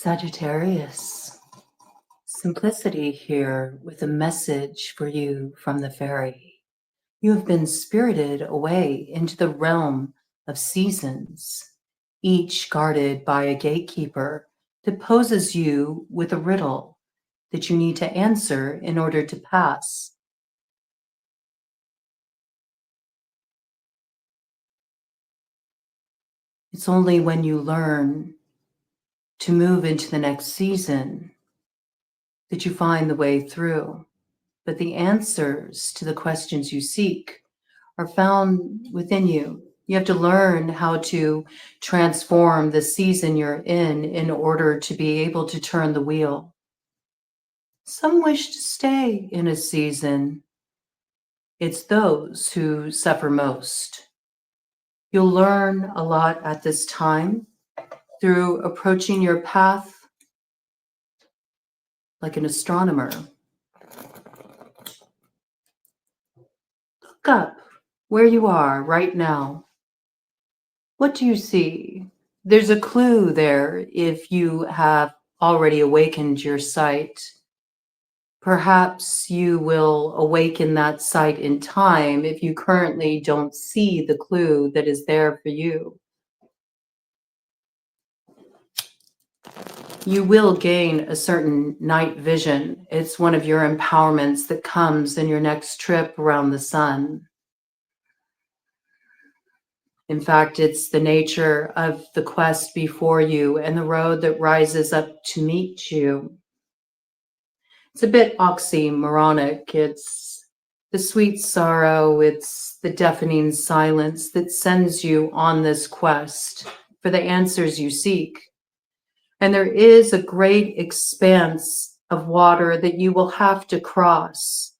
Sagittarius, simplicity here with a message for you from the fairy. You have been spirited away into the realm of seasons, each guarded by a gatekeeper that poses you with a riddle that you need to answer in order to pass. It's only when you learn to move into the next season that you find the way through. But the answers to the questions you seek are found within you. You have to learn how to transform the season you're in order to be able to turn the wheel. Some wish to stay in a season. It's those who suffer most. You'll learn a lot at this time through approaching your path like an astronomer. Look up where you are right now. What do you see? There's a clue there if you have already awakened your sight. Perhaps you will awaken that sight in time if you currently don't see the clue that is there for you. You will gain a certain night vision. It's one of your empowerments that comes in your next trip around the sun. In fact, it's the nature of the quest before you and the road that rises up to meet you. It's a bit oxymoronic. It's the sweet sorrow, it's the deafening silence that sends you on this quest for the answers you seek. And there is a great expanse of water that you will have to cross.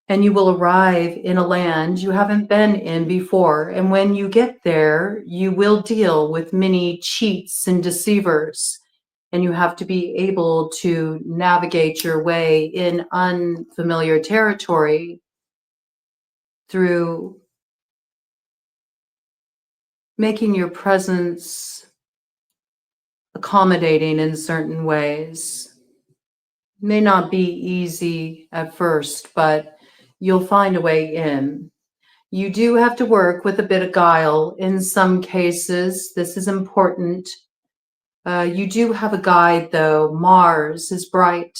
And you will arrive in a land you haven't been in before. And when you get there, you will deal with many cheats and deceivers. And you have to be able to navigate your way in unfamiliar territory through making your presence accommodating in certain ways. It may not be easy at first, but you'll find a way in. You do have to work with a bit of guile in some cases. This is important. You do have a guide, though. Mars is bright.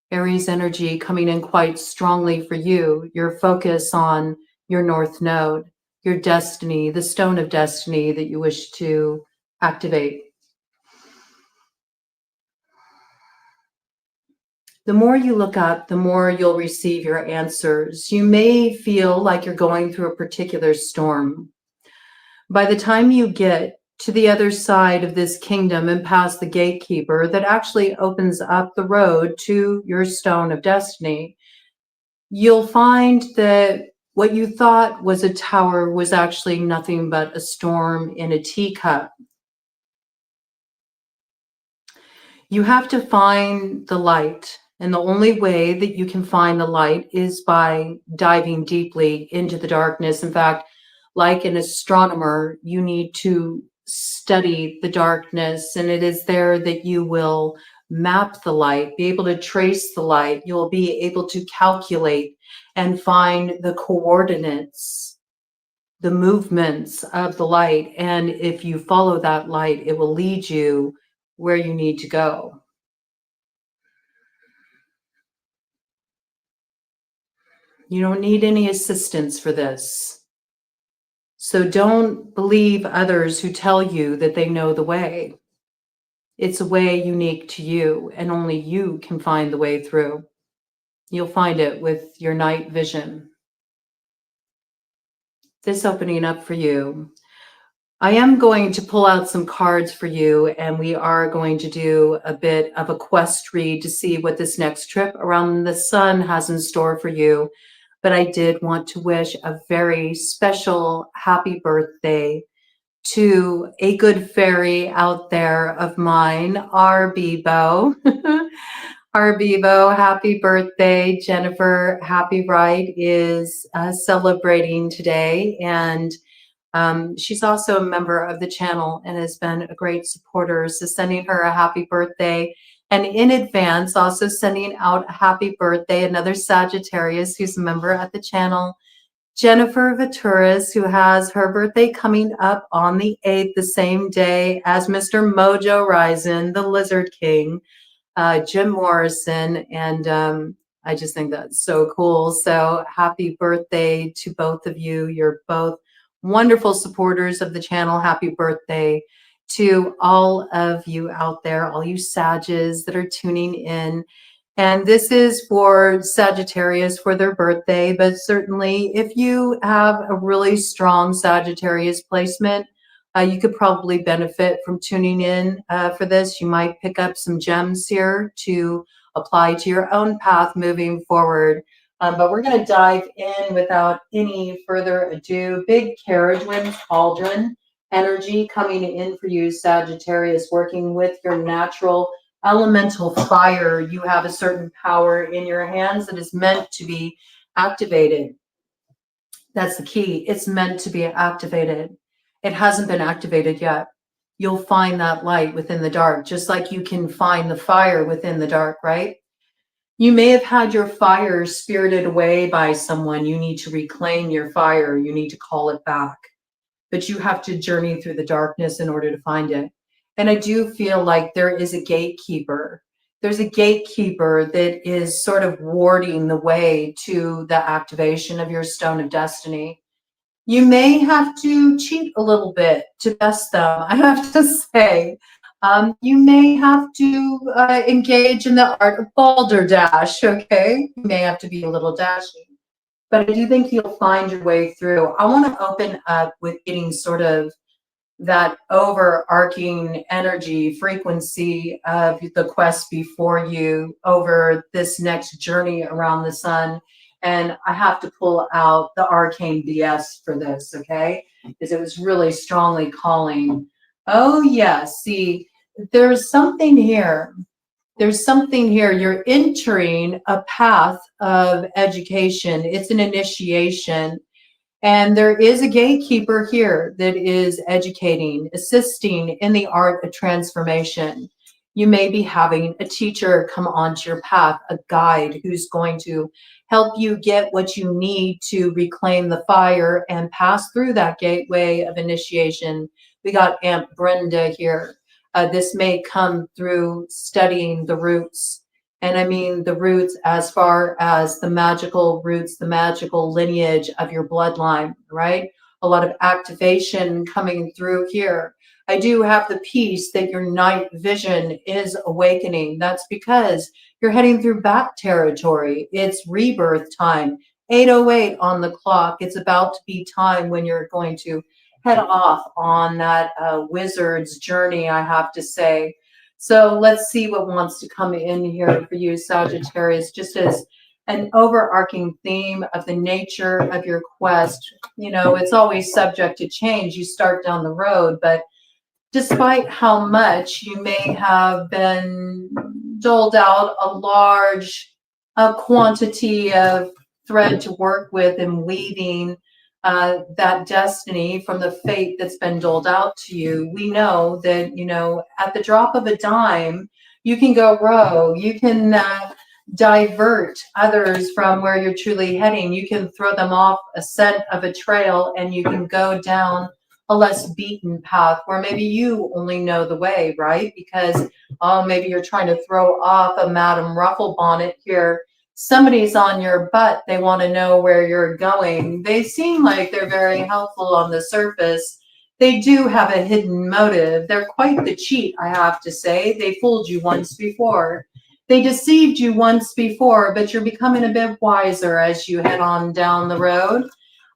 Aries energy coming in quite strongly for you. Your focus on your North Node, your destiny, the stone of destiny that you wish to activate. The more you look up, the more you'll receive your answers. You may feel like you're going through a particular storm. By the time you get to the other side of this kingdom and past the gatekeeper that actually opens up the road to your stone of destiny, you'll find that what you thought was a tower was actually nothing but a storm in a teacup. You have to find the light. And the only way that you can find the light is by diving deeply into the darkness. In fact, like an astronomer, you need to study the darkness, and it is there that you will map the light, be able to trace the light. You'll be able to calculate and find the coordinates, the movements of the light. And if you follow that light, it will lead you where you need to go. You don't need any assistance for this. So don't believe others who tell you that they know the way. It's a way unique to you, and only you can find the way through. You'll find it with your night vision. This opening up for you. I am going to pull out some cards for you, and we are going to do a bit of a quest read to see what this next trip around the sun has in store for you. But I did want to wish a very special happy birthday to a good fairy out there of mine, our Bebo. Our Bebo, happy birthday. Jennifer Happy Right is celebrating today. And She's also a member of the channel and has been a great supporter. So sending her a happy birthday. And in advance, also sending out a happy birthday, another Sagittarius who's a member at the channel, Jennifer Vaturis, who has her birthday coming up on the 8th, the same day as Mr. Mojo Rising, the Lizard King, Jim Morrison, and I just think that's so cool. So happy birthday to both of you. You're both wonderful supporters of the channel. Happy birthday to all of you out there, all you Sages that are tuning in. And this is for Sagittarius for their birthday, but certainly if you have a really strong Sagittarius placement, you could probably benefit from tuning in for this. You might pick up some gems here to apply to your own path moving forward. But we're going to dive in without any further ado. Big carriage wind cauldron energy coming in for you, Sagittarius, working with your natural elemental fire. You have a certain power in your hands that is meant to be activated. That's the key. It's meant to be activated. It hasn't been activated yet. You'll find that light within the dark, just like you can find the fire within the dark, right? You may have had your fire spirited away by someone. You need to reclaim your fire. You need to call it back. But you have to journey through the darkness in order to find it. And I do feel like there is a gatekeeper. There's a gatekeeper that is sort of warding the way to the activation of your stone of destiny. You may have to cheat a little bit to best them, I have to say. You may have to engage in the art of balderdash, okay? You may have to be a little dashy. But I do think you'll find your way through. I want to open up with getting sort of that overarching energy frequency of the quest before you over this next journey around the sun. And I have to pull out the arcane BS for this, okay? Because it was really strongly calling. Oh, yes. See, there's something here. There's something here. You're entering a path of education. It's an initiation. And there is a gatekeeper here that is educating, assisting in the art of transformation. You may be having a teacher come onto your path, a guide who's going to help you get what you need to reclaim the fire and pass through that gateway of initiation. We got Aunt Brenda here. This may come through studying the roots. And I mean the roots as far as the magical roots, the magical lineage of your bloodline, right? A lot of activation coming through here. I do have the piece that your night vision is awakening. That's because you're heading through back territory. It's rebirth time, 8:08 on the clock. It's about to be time when you're going to head off on that wizard's journey, I have to say. So let's see what wants to come in here for you, Sagittarius, just as an overarching theme of the nature of your quest. You know, it's always subject to change. You start down the road, but despite how much you may have been doled out a large quantity of thread to work with and weaving that destiny from the fate that's been doled out to you, we know that, you know, at the drop of a dime, you can go rogue. You can divert others from where you're truly heading. You can throw them off a scent of a trail and you can go down a less beaten path where maybe you only know the way, right? Because, oh, maybe you're trying to throw off a Madame Rufflebonnet here. Somebody's on your butt. They want to know where you're going. They seem like they're very helpful on the surface. They do have a hidden motive. They're quite the cheat, I have to say. They fooled you once before. They deceived you once before, but you're becoming a bit wiser as you head on down the road.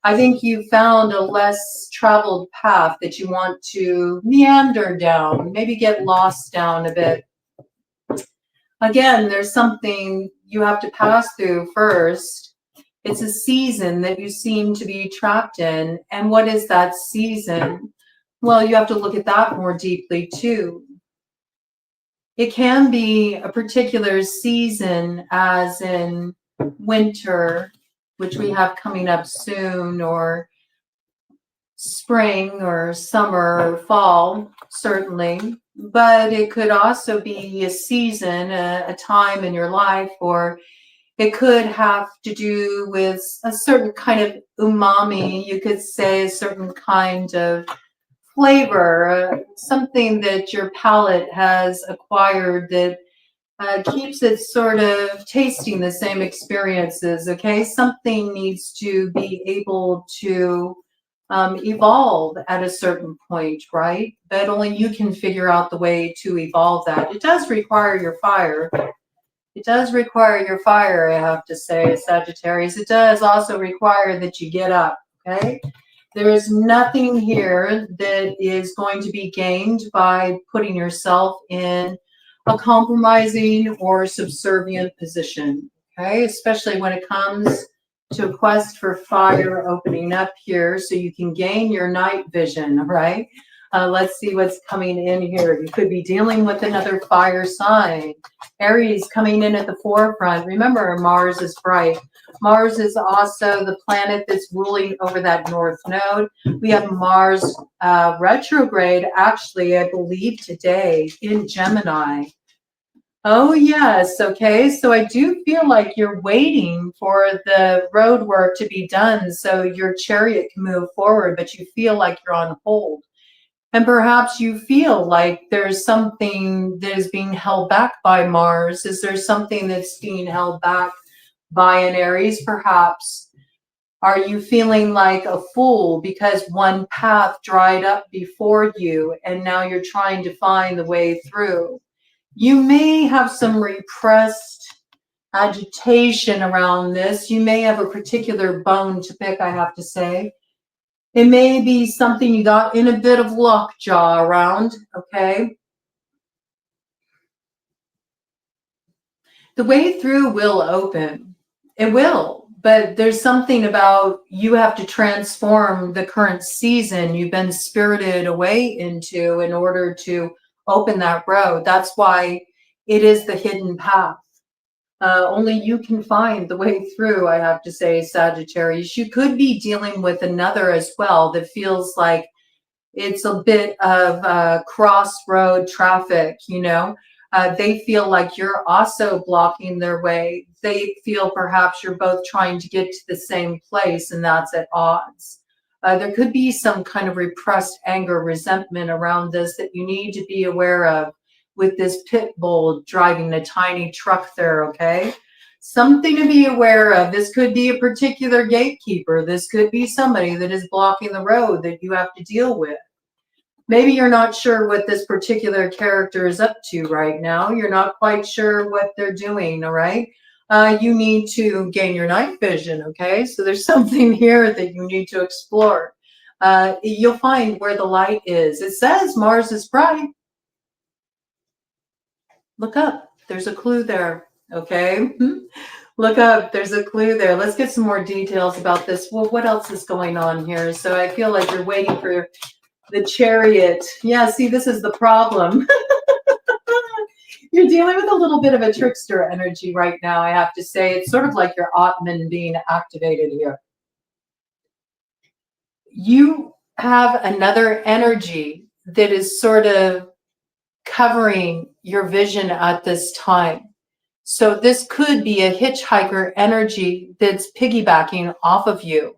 I think you found a less traveled path that you want to meander down, maybe get lost down a bit. Again, there's something you have to pass through first. It's a season that you seem to be trapped in. And what is that season? Well, you have to look at that more deeply too. It can be a particular season, as in winter, which we have coming up soon, or spring or summer or fall, certainly, but it could also be a season, a time in your life, or it could have to do with a certain kind of umami, you could say, a certain kind of flavor, something that your palate has acquired that keeps it sort of tasting the same experiences. Okay, something needs to be able to evolve at a certain point, right? But only you can figure out the way to evolve that. It does require your fire. It does require your fire, I have to say, Sagittarius. It does also require that you get up, okay? There is nothing here that is going to be gained by putting yourself in a compromising or subservient position, okay? Especially when it comes to a quest for fire opening up here so you can gain your night vision, right? Let's see what's coming in here. You could be dealing with another fire sign. Aries coming in at the forefront. Remember, Mars is bright. Mars is also the planet that's ruling over that north node. We have Mars retrograde, actually, I believe today in Gemini. Oh, yes. Okay. So I do feel like you're waiting for the road work to be done so your chariot can move forward, but you feel like you're on hold. And perhaps you feel like there's something that is being held back by Mars. Is there something that's being held back by an Aries, perhaps? Are you feeling like a fool because one path dried up before you and now you're trying to find the way through? You may have some repressed agitation around this. You may have a particular bone to pick, I have to say. It may be something you got in a bit of lockjaw around, okay? The way through will open. It will, but there's something about you have to transform the current season you've been spirited away into in order to open that road. That's why it is the hidden path. Only you can find the way through, I have to say, Sagittarius. You could be dealing with another as well that feels like it's a bit of crossroad traffic, you know. They feel like you're also blocking their way. They feel perhaps you're both trying to get to the same place, and that's at odds. There could be some kind of repressed anger, resentment around this that you need to be aware of with this pit bull driving a tiny truck there, okay? Something to be aware of. This could be a particular gatekeeper. This could be somebody that is blocking the road that you have to deal with. Maybe you're not sure what this particular character is up to right now. You're not quite sure what they're doing, all right? You need to gain your night vision, okay? So there's something here that you need to explore. You'll find where the light is. It says Mars is bright. Look up. There's a clue there, okay? Look up. There's a clue there. Let's get some more details about this. Well, what else is going on here? So I feel like you're waiting for the chariot. Yeah, see, this is the problem. You're dealing with a little bit of a trickster energy right now, I have to say. It's sort of like your Atman being activated here. You have another energy that is sort of covering your vision at this time. So this could be a hitchhiker energy that's piggybacking off of you.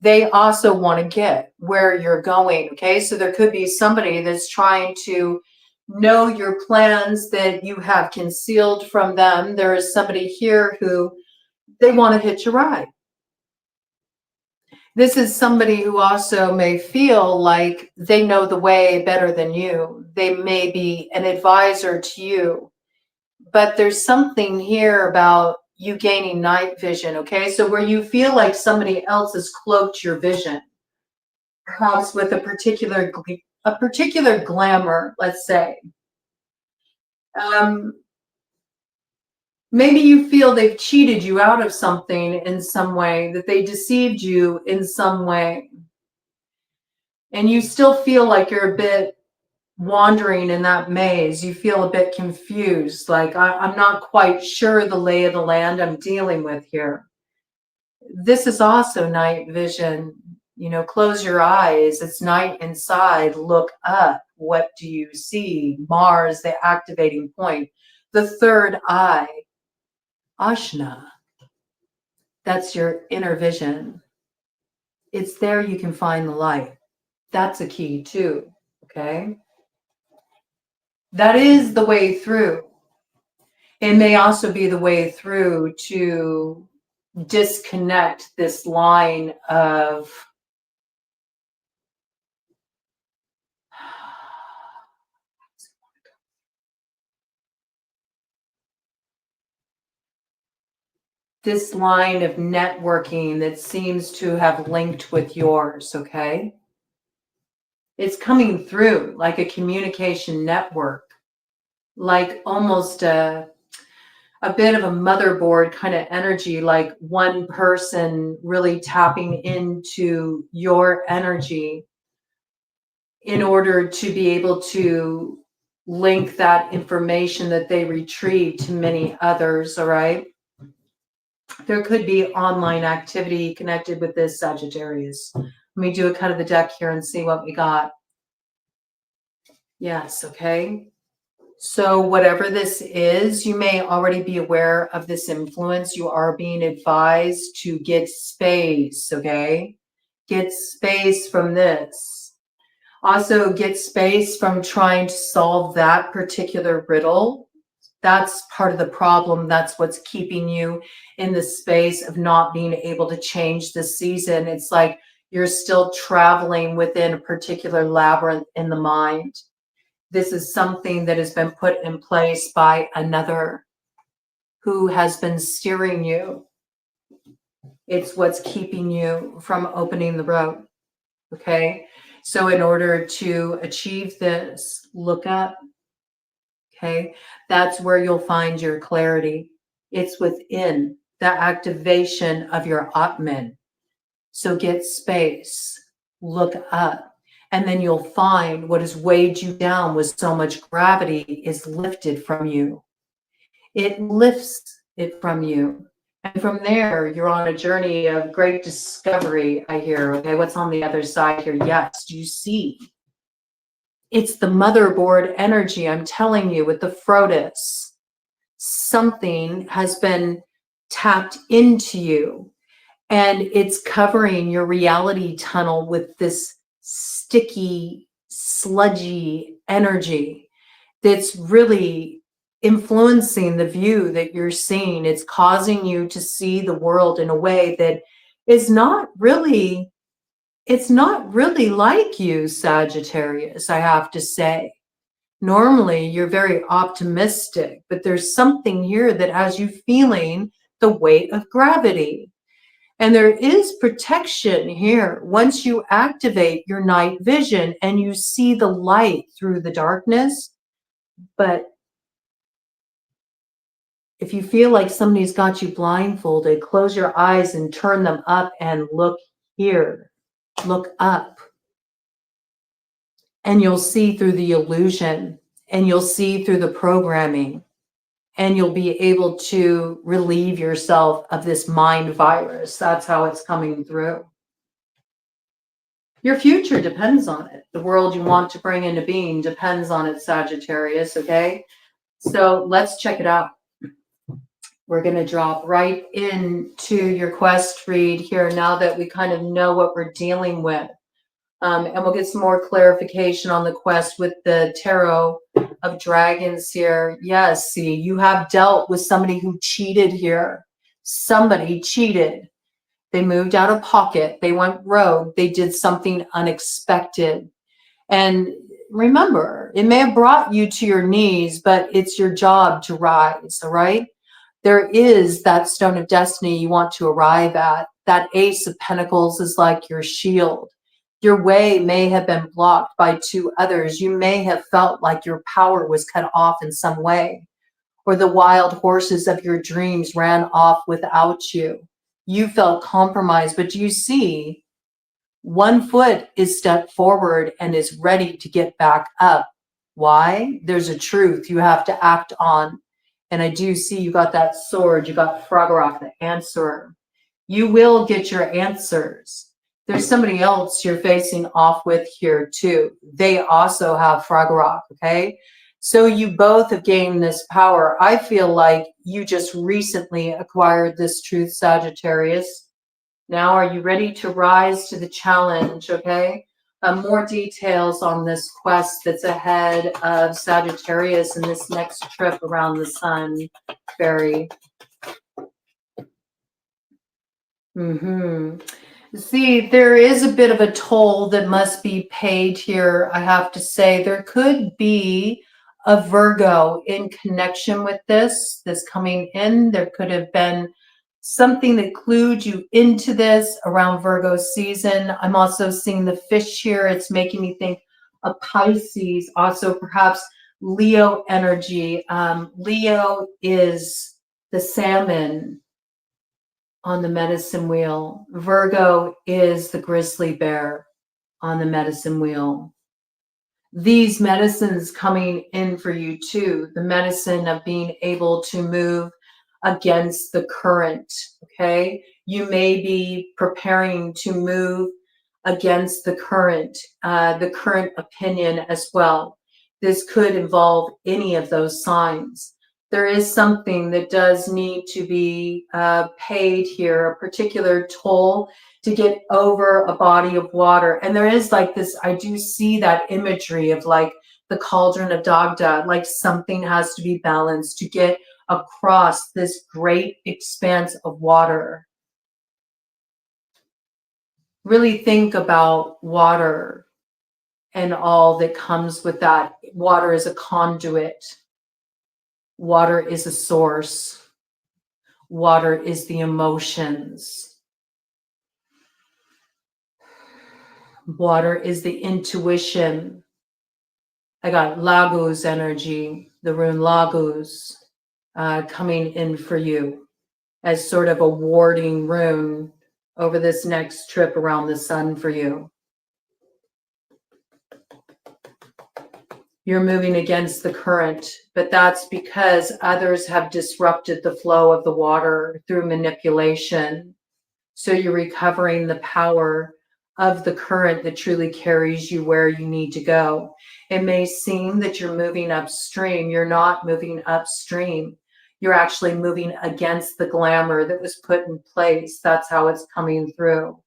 They also want to get where you're going, okay? So there could be somebody that's trying to know your plans that you have concealed from them. There is somebody here who they want to hitch a ride. This is somebody who also may feel like they know the way better than you. They may be an advisor to you, but there's something here about you gaining night vision, okay? So where you feel like somebody else has cloaked your vision, perhaps with a particular glamour, let's say. Maybe you feel they've cheated you out of something in some way, that they deceived you in some way. And you still feel like you're a bit wandering in that maze. You feel a bit confused, like I'm not quite sure the lay of the land I'm dealing with here. This is also night vision. You know, close your eyes. It's night inside. Look up. What do you see? Mars, the activating point. The third eye, Ashna. That's your inner vision. It's there you can find the light. That's a key too, okay? That is the way through. It may also be the way through to disconnect this line of networking that seems to have linked with yours, okay? It's coming through like a communication network, like almost a bit of a motherboard kind of energy, like one person really tapping into your energy in order to be able to link that information that they retrieve to many others, all right? There could be online activity connected with this, Sagittarius. Let me do a cut of the deck here and see what we got. Yes, okay. So whatever this is, you may already be aware of this influence. You are being advised to get space, okay? Get space from this. Also get space from trying to solve that particular riddle. That's part of the problem. That's what's keeping you in the space of not being able to change the season. It's like you're still traveling within a particular labyrinth in the mind. This is something that has been put in place by another who has been steering you. It's what's keeping you from opening the road, okay? So in order to achieve this, look up, okay? That's where you'll find your clarity. It's within the activation of your Atman. So get space, look up. And then you'll find what has weighed you down with so much gravity is lifted from you. It lifts it from you. And from there, you're on a journey of great discovery, I hear. Okay, what's on the other side here? Yes, do you see? It's the motherboard energy, I'm telling you, with the Frotus. Something has been tapped into you. And it's covering your reality tunnel with this sticky, sludgy energy that's really influencing the view that you're seeing. It's causing you to see the world in a way that is not really, it's not really like you, Sagittarius, I have to say. Normally, you're very optimistic, but there's something here that has you feeling the weight of gravity. And there is protection here once you activate your night vision and you see the light through the darkness. But if you feel like somebody's got you blindfolded, close your eyes and turn them up and look here. Look up. And you'll see through the illusion, and you'll see through the programming, and you'll be able to relieve yourself of this mind virus. That's how it's coming through. Your future depends on it. The world you want to bring into being depends on it, Sagittarius, okay? So let's check it out. We're going to drop right into your quest read here now that we kind of know what we're dealing with. And we'll get some more clarification on the quest with the Tarot of Dragons here. Yes, see, you have dealt with somebody who cheated here. Somebody cheated. They moved out of pocket. They went rogue. They did something unexpected. And remember, it may have brought you to your knees, but it's your job to rise, all right? There is that stone of destiny you want to arrive at. That Ace of Pentacles is like your shield. Your way may have been blocked by two others. You may have felt like your power was cut off in some way, or the wild horses of your dreams ran off without you. You felt compromised, but do you see? One foot is stepped forward and is ready to get back up. Why? There's a truth you have to act on. And I do see you got that sword. You got Frogorock, the answerer. You will get your answers. There's somebody else you're facing off with here too. They also have Fragorock, okay? So you both have gained this power. I feel like you just recently acquired this truth, Sagittarius. Now, are you ready to rise to the challenge, okay? More details on this quest that's ahead of Sagittarius in this next trip around the sun, Fairy. See, there is a bit of a toll that must be paid here, I have to say. There could be a Virgo in connection with this coming in. There could have been something that clued you into this around Virgo season. I'm also seeing the fish here. It's making me think of Pisces, also perhaps Leo energy. Leo is the salmon on the medicine wheel. Virgo is the grizzly bear on the medicine wheel. These medicines coming in for you too, the medicine of being able to move against the current, okay? You may be preparing to move against the current opinion as well. This could involve any of those signs. There is something that does need to be paid here, a particular toll to get over a body of water. And there is like this, I do see that imagery of like the cauldron of Dagda, like something has to be balanced to get across this great expanse of water. Really think about water and all that comes with that. Water is a conduit. Water is a source. Water is the emotions. Water is the intuition. I got Lagos energy, the rune Lagos, coming in for you as sort of a warding rune over this next trip around the sun for you. You're moving against the current, but that's because others have disrupted the flow of the water through manipulation. So you're recovering the power of the current that truly carries you where you need to go. It may seem that you're moving upstream. You're not moving upstream. You're actually moving against the glamour that was put in place. That's how it's coming through.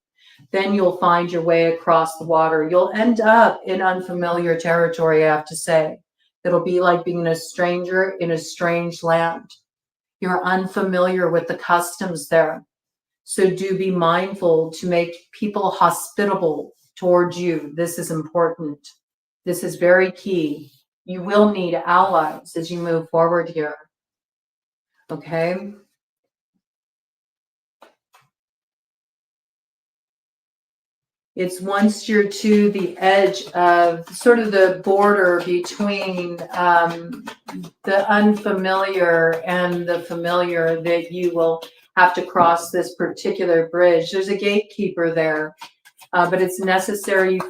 Then you'll find your way across the water. You'll end up in unfamiliar territory, I have to say. It'll be like being a stranger in a strange land. You're unfamiliar with the customs there. So do be mindful to make people hospitable towards you. This is important. This is very key. You will need allies as you move forward here. Okay? It's once you're to the edge of sort of the border between the unfamiliar and the familiar that you will have to cross this particular bridge. There's a gatekeeper there, but it's necessary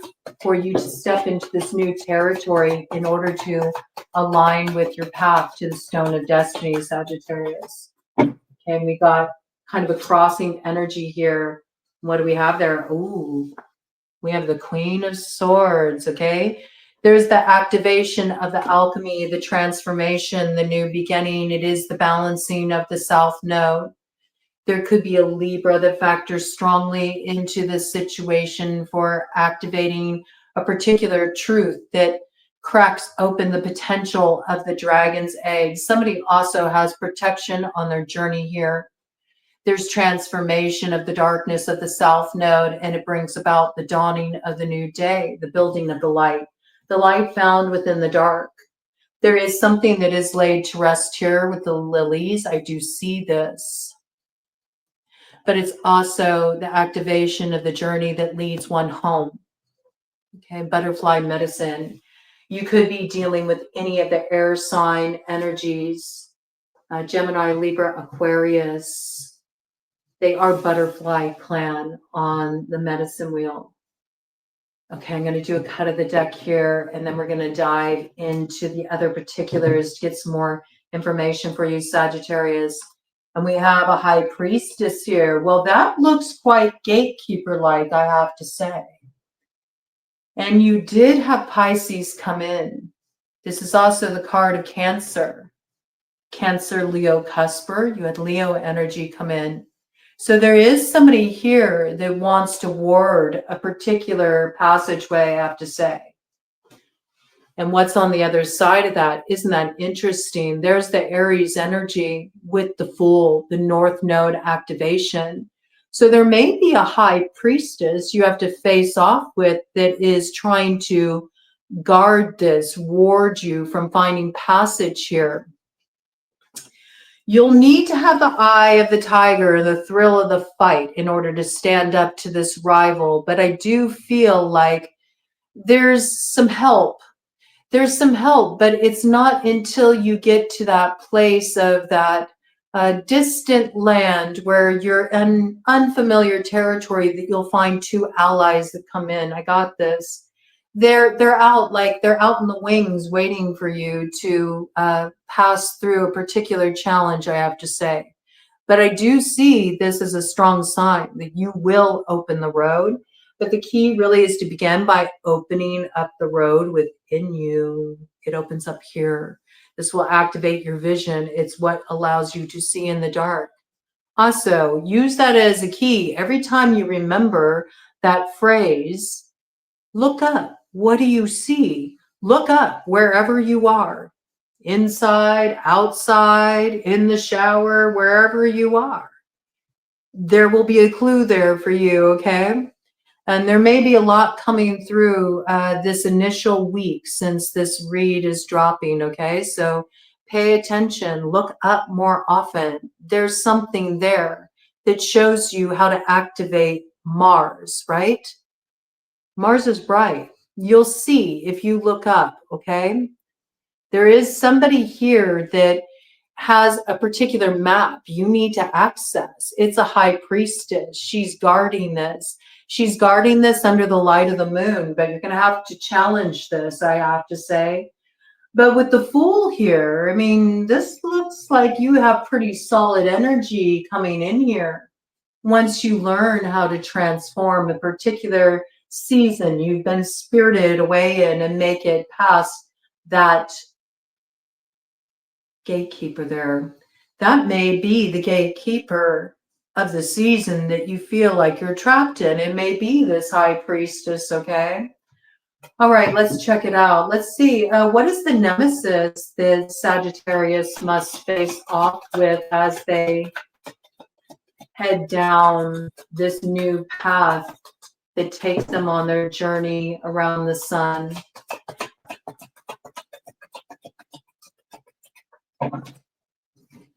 for you to step into this new territory in order to align with your path to the Stone of Destiny, Sagittarius. Okay, and we got kind of a crossing energy here. What do we have there? Ooh. We have the Queen of Swords, okay? There's the activation of the alchemy, the transformation, the new beginning. It is the balancing of the South Node. There could be a Libra that factors strongly into this situation for activating a particular truth that cracks open the potential of the dragon's egg. Somebody also has protection on their journey here. There's transformation of the darkness of the South Node, and it brings about the dawning of the new day, the building of the light found within the dark. There is something that is laid to rest here with the lilies. I do see this. But it's also the activation of the journey that leads one home. Okay, butterfly medicine. You could be dealing with any of the air sign energies, Gemini, Libra, Aquarius. They are butterfly clan on the medicine wheel. Okay, I'm going to do a cut of the deck here, and then we're going to dive into the other particulars to get some more information for you, Sagittarius. And we have a high priestess here. Well, that looks quite gatekeeper-like, I have to say. And you did have Pisces come in. This is also the card of Cancer. Cancer, Leo, Cusper. You had Leo energy come in. So there is somebody here that wants to ward a particular passageway, I have to say. And what's on the other side of that? Isn't that interesting? There's the Aries energy with the Fool, the North Node activation. So there may be a high priestess you have to face off with that is trying to guard this, ward you from finding passage here. You'll need to have the eye of the tiger, the thrill of the fight in order to stand up to this rival. But I do feel like there's some help. There's some help, but it's not until you get to that place of that distant land where you're in unfamiliar territory that you'll find two allies that come in. I got this. They're out, like they're out in the wings waiting for you to pass through a particular challenge, I have to say. But I do see this as a strong sign that you will open the road. But the key really is to begin by opening up the road within you. It opens up here. This will activate your vision. It's what allows you to see in the dark. Also, use that as a key. Every time you remember that phrase, look up. What do you see? Look up wherever you are. Inside, outside, in the shower, wherever you are. There will be a clue there for you, okay? And there may be a lot coming through this initial week since this read is dropping, okay? So pay attention, look up more often. There's something there that shows you how to activate Mars, right? Mars is bright. You'll see if you look up, okay? There is somebody here that has a particular map you need to access. It's a high priestess. She's guarding this. She's guarding this under the light of the moon, but you're going to have to challenge this, I have to say. But with the Fool here, I mean, this looks like you have pretty solid energy coming in here. Once you learn how to transform a particular season you've been spirited away in and make it past that gatekeeper there. That may be the gatekeeper of the season that you feel like you're trapped in. It may be this high priestess, okay? All right, let's check it out. Let's see, what is the nemesis that Sagittarius must face off with as they head down this new path that takes them on their journey around the sun?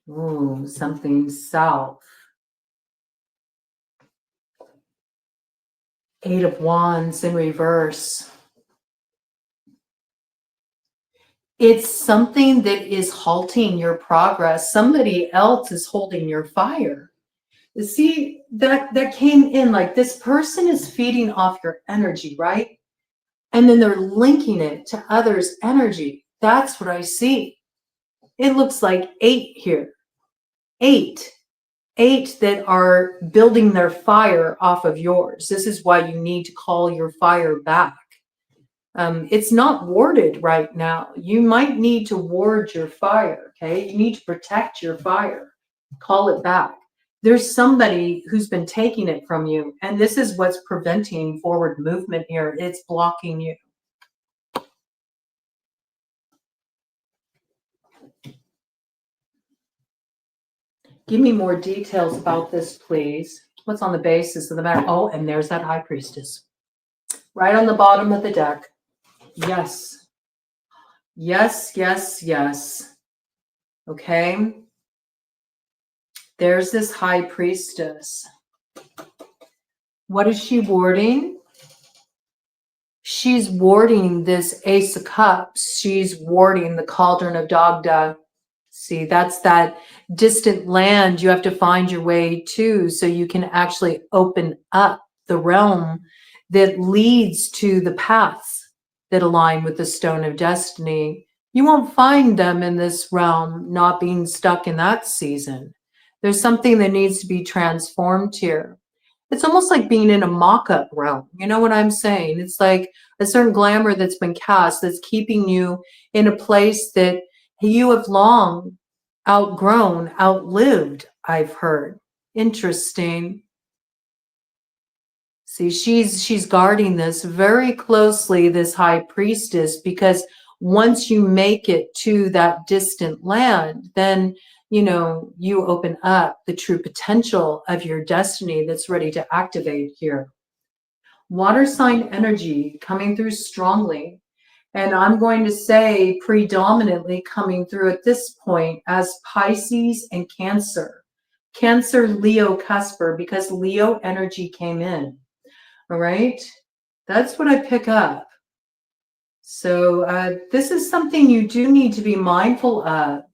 Ooh, something south. Eight of Wands in reverse. It's something that is halting your progress. Somebody else is holding your fire. See, that came in like this person is feeding off your energy, right? And then they're linking it to others' energy. That's what I see. It looks like 8 here. 8 that are building their fire off of yours. This is why you need to call your fire back. It's not warded right now. You might need to ward your fire, okay? You need to protect your fire. Call it back. There's somebody who's been taking it from you, and this is what's preventing forward movement here. It's blocking you. Give me more details about this, please. What's on the basis of the matter? Oh, and there's that high priestess. Right on the bottom of the deck. Yes. Yes, yes, yes. Okay. There's this high priestess. What is she warding? She's warding this Ace of Cups. She's warding the Cauldron of Dagda. See, that's that distant land you have to find your way to so you can actually open up the realm that leads to the paths that align with the Stone of Destiny. You won't find them in this realm not being stuck in that season. There's something that needs to be transformed here. It's almost like being in a mock-up realm. You know what I'm saying? It's like a certain glamour that's been cast that's keeping you in a place that you have long outgrown, outlived, I've heard. Interesting. See, she's guarding this very closely, this high priestess, because once you make it to that distant land, then you open up the true potential of your destiny that's ready to activate here. Water sign energy coming through strongly. And I'm going to say predominantly coming through at this point as Pisces and Cancer. Cancer, Leo, Cusper, because Leo energy came in. All right. That's what I pick up. So this is something you do need to be mindful of.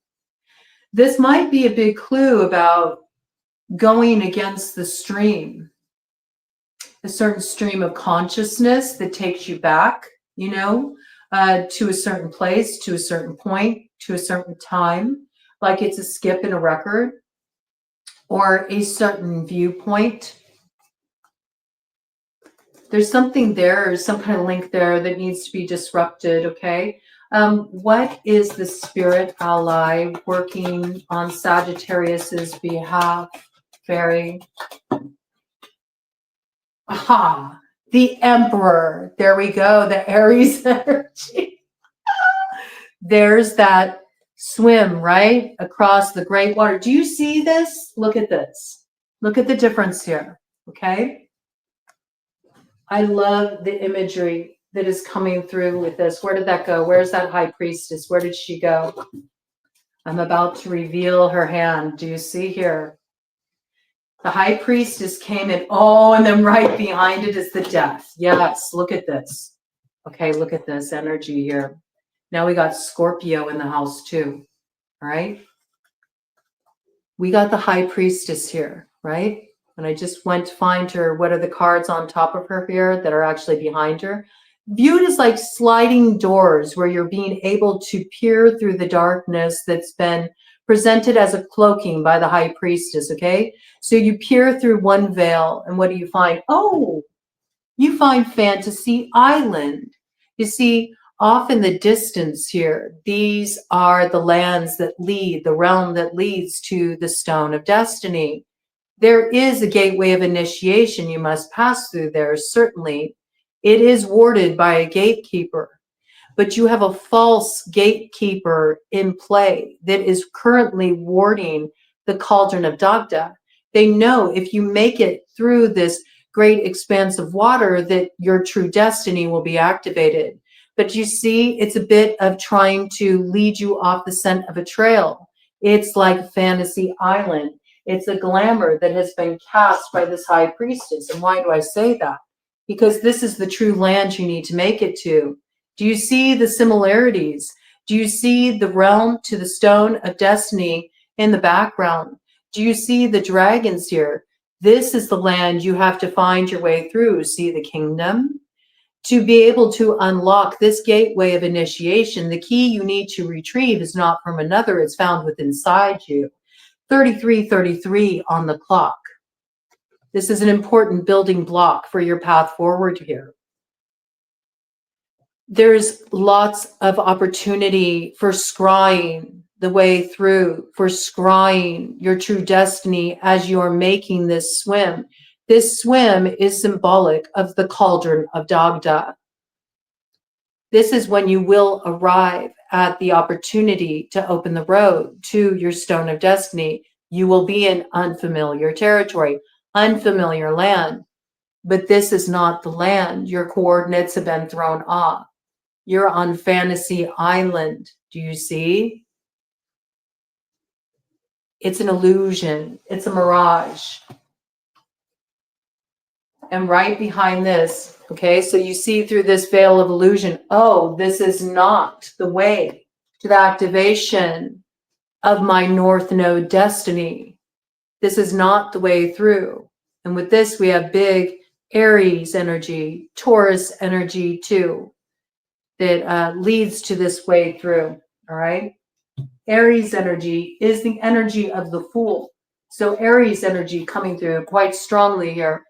This might be a big clue about going against the stream, a certain stream of consciousness that takes you back, to a certain place, to a certain point, to a certain time, like it's a skip in a record or a certain viewpoint. There's something there, some kind of link there that needs to be disrupted, okay? What is the spirit ally working on Sagittarius's behalf, Fairy? Aha, the Emperor. There we go, the Aries energy. There's that swim, right? Across the great water. Do you see this? Look at this. Look at the difference here, okay? I love the imagery that is coming through with this. Where did that go? Where's that high priestess? Where did she go? I'm about to reveal her hand. Do you see here? The high priestess came in. Oh, and then right behind it is the death. Yes, look at this. Okay, look at this energy here. Now we got Scorpio in the house too. All right. We got the high priestess here, right? And I just went to find her. What are the cards on top of her here that are actually behind her? Viewed as like sliding doors where you're being able to peer through the darkness that's been presented as a cloaking by the high priestess, okay? So you peer through one veil and what do you find? Oh, you find Fantasy Island. You see, off in the distance here, these are the lands that lead, the realm that leads to the Stone of Destiny. There is a gateway of initiation you must pass through there, certainly. It is warded by a gatekeeper, but you have a false gatekeeper in play that is currently warding the cauldron of Dagda. They know if you make it through this great expanse of water that your true destiny will be activated. But you see, it's a bit of trying to lead you off the scent of a trail. It's like Fantasy Island. It's a glamour that has been cast by this high priestess. And why do I say that? Because this is the true land you need to make it to. Do you see the similarities? Do you see the realm to the Stone of Destiny in the background? Do you see the dragons here? This is the land you have to find your way through. See the kingdom? To be able to unlock this gateway of initiation, the key you need to retrieve is not from another, it's found within inside you. 3333 on the clock. This is an important building block for your path forward here. There's lots of opportunity for scrying the way through, for scrying your true destiny as you're making this swim. This swim is symbolic of the cauldron of Dagda. This is when you will arrive at the opportunity to open the road to your Stone of Destiny. You will be in unfamiliar territory, unfamiliar land, but this is not the land. Your coordinates have been thrown off. You're on Fantasy Island. Do you see? It's an illusion. It's a mirage. And right behind this, okay, so you see through this veil of illusion, oh, this is not the way to the activation of my North Node destiny. This is not the way through. And with this, we have big Aries energy, Taurus energy too, that leads to this way through, all right? Aries energy is the energy of the Fool. So Aries energy coming through quite strongly here.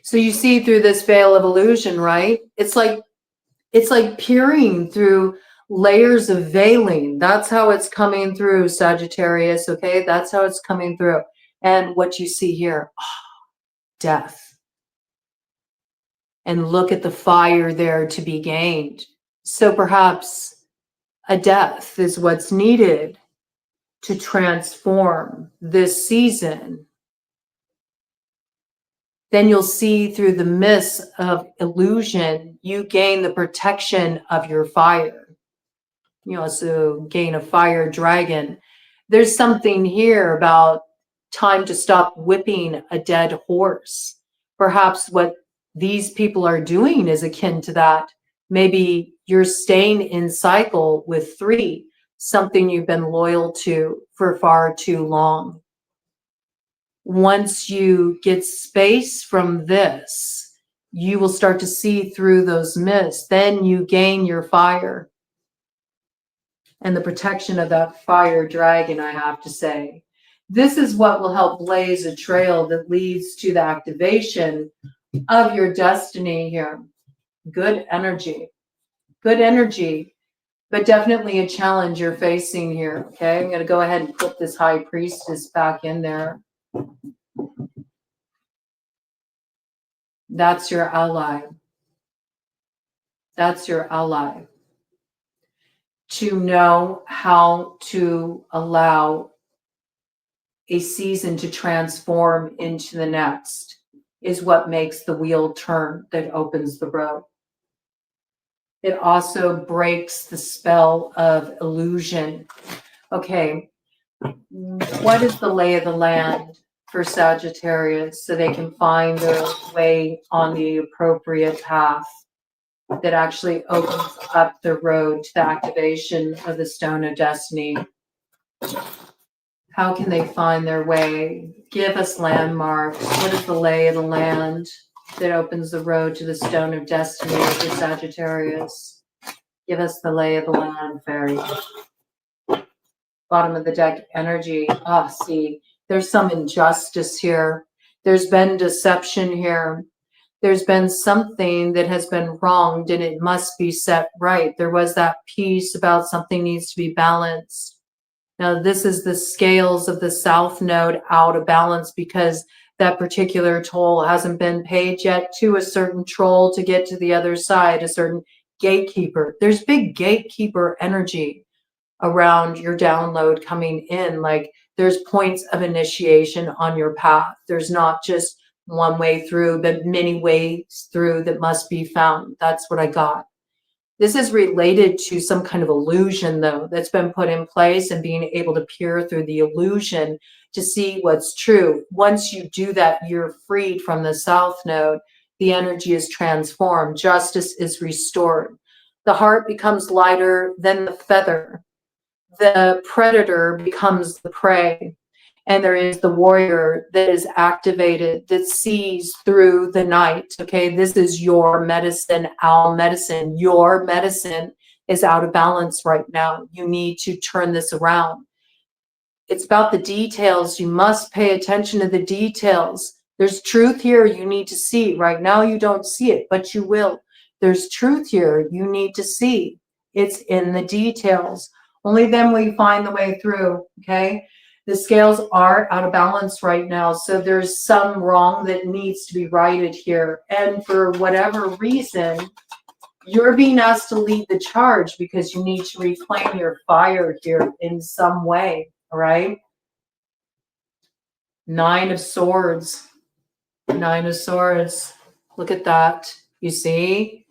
So you see through this veil of illusion, right? It's like peering through layers of veiling. That's how it's coming through, Sagittarius, okay? That's how it's coming through. And what you see here, death. And look at the fire there to be gained. So perhaps a death is what's needed to transform this season. Then you'll see through the mist of illusion, you gain the protection of your fire. You also gain a fire dragon. There's something here about time to stop whipping a dead horse. Perhaps what these people are doing is akin to that. Maybe you're staying in cycle with 3, something you've been loyal to for far too long. Once you get space from this, you will start to see through those mists. Then you gain your fire and the protection of that fire dragon, I have to say. This is what will help blaze a trail that leads to the activation of your destiny here. Good energy, but definitely a challenge you're facing here, okay? I'm going to go ahead and put this high priestess back in there. That's your ally. That's your ally. To know how to allow a season to transform into the next is what makes the wheel turn, that opens the road. It also breaks the spell of illusion. Okay, what is the lay of the land for Sagittarius so they can find their way on the appropriate path that actually opens up the road to the activation of the Stone of Destiny? How can they find their way? Give us landmarks. What is the lay of the land that opens the road to the Stone of Destiny for Sagittarius? Give us the lay of the land, fairy. Bottom of the deck energy. See, there's some injustice here. There's been deception here. There's been something that has been wronged and it must be set right. There was that piece about something needs to be balanced. Now, this is the scales of the South Node out of balance because that particular toll hasn't been paid yet to a certain troll to get to the other side, a certain gatekeeper. There's big gatekeeper energy around your download coming in. Like there's points of initiation on your path. There's not just one way through, but many ways through that must be found. That's what I got. This is related to some kind of illusion, though, that's been put in place and being able to peer through the illusion to see what's true. Once you do that, you're freed from the South Node. The energy is transformed. Justice is restored. The heart becomes lighter than the feather. The predator becomes the prey. And there is the warrior that is activated, that sees through the night. Okay, this is your medicine, our medicine. Your medicine is out of balance right now. You need to turn this around. It's about the details. You must pay attention to the details. There's truth here you need to see. Right now you don't see it, but you will. There's truth here you need to see. It's in the details. Only then will you find the way through, okay? The scales are out of balance right now, so there's some wrong that needs to be righted here. And for whatever reason, you're being asked to lead the charge because you need to reclaim your fire here in some way, all right? 9 of Swords. 9 of Swords. Look at that. You see?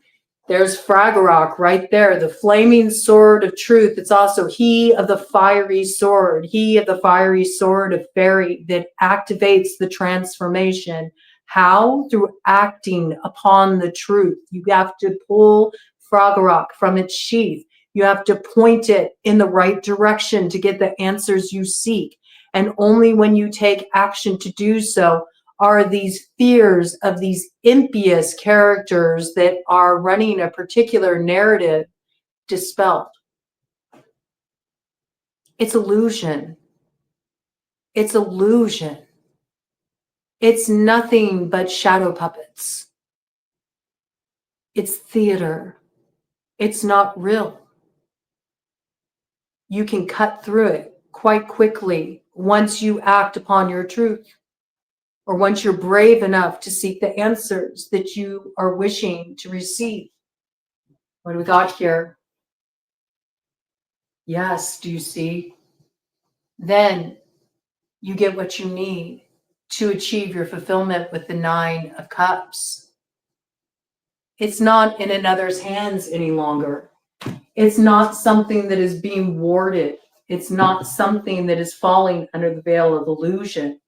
There's Fragorok right there, the flaming sword of truth. It's also he of the fiery sword, he of the fiery sword of fairy that activates the transformation. How? Through acting upon the truth. You have to pull Fragorok from its sheath. You have to point it in the right direction to get the answers you seek. And only when you take action to do so are these fears of these impious characters that are running a particular narrative dispelled. It's illusion. It's illusion. It's nothing but shadow puppets. It's theater. It's not real. You can cut through it quite quickly once you act upon your truth, or once you're brave enough to seek the answers that you are wishing to receive. What do we got here? Yes, do you see? Then you get what you need to achieve your fulfillment with the 9 of Cups. It's not in another's hands any longer. It's not something that is being warded. It's not something that is falling under the veil of illusion.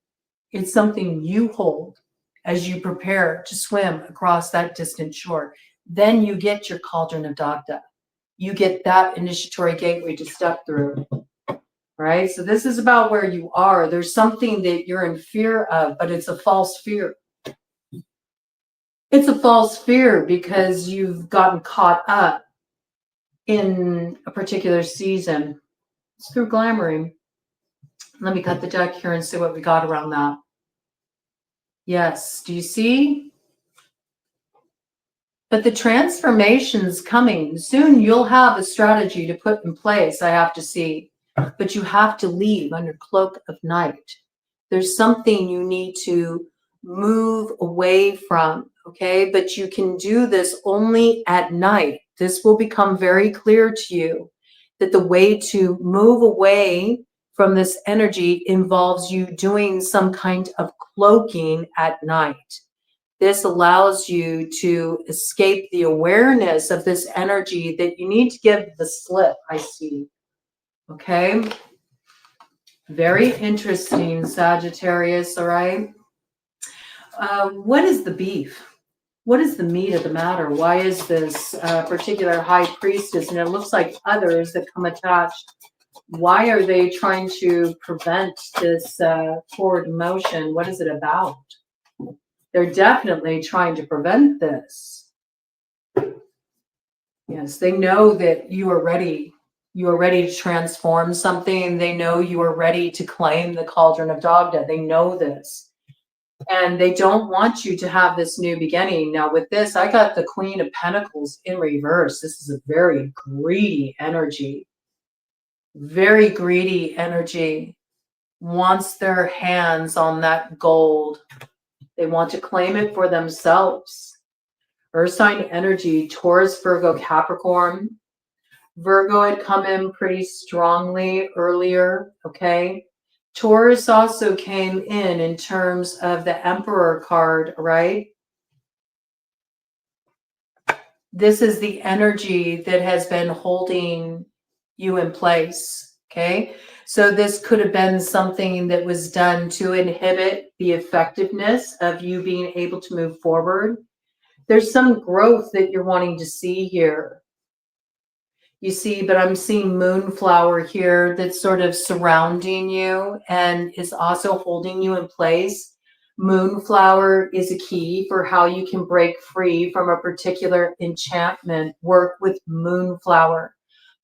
It's something you hold as you prepare to swim across that distant shore. Then you get your cauldron of Dagda. You get that initiatory gateway to step through, right? So this is about where you are. There's something that you're in fear of, but it's a false fear. It's a false fear because you've gotten caught up in a particular season. It's through glamoring. Let me cut the deck here and see what we got around that. Yes, do you see? But the transformation's coming. Soon you'll have a strategy to put in place, I have to see. But you have to leave under cloak of night. There's something you need to move away from, okay? But you can do this only at night. This will become very clear to you that the way to move away from this energy involves you doing some kind of cloaking at night. This allows you to escape the awareness of this energy that you need to give the slip, I see. Okay? Very interesting, Sagittarius, all right? What is the beef? What is the meat of the matter? Why is this particular high priestess, and it looks like others that come attached, why are they trying to prevent this forward motion? What is it about? They're definitely trying to prevent this. Yes, they know that you are ready. You are ready to transform something. They know you are ready to claim the cauldron of Dagda. They know this. And they don't want you to have this new beginning. Now with this, I got the Queen of Pentacles in reverse. This is a very greedy energy. Very greedy energy. Wants their hands on that gold. They want to claim it for themselves. Earth sign energy, Taurus, Virgo, Capricorn. Virgo had come in pretty strongly earlier, okay? Taurus also came in terms of the Emperor card, right? This is the energy that has been holding you in place, okay? So this could have been something that was done to inhibit the effectiveness of you being able to move forward. There's some growth that you're wanting to see here. You see, but I'm seeing moonflower here that's sort of surrounding you and is also holding you in place. Moonflower is a key for how you can break free from a particular enchantment. Work with moonflower.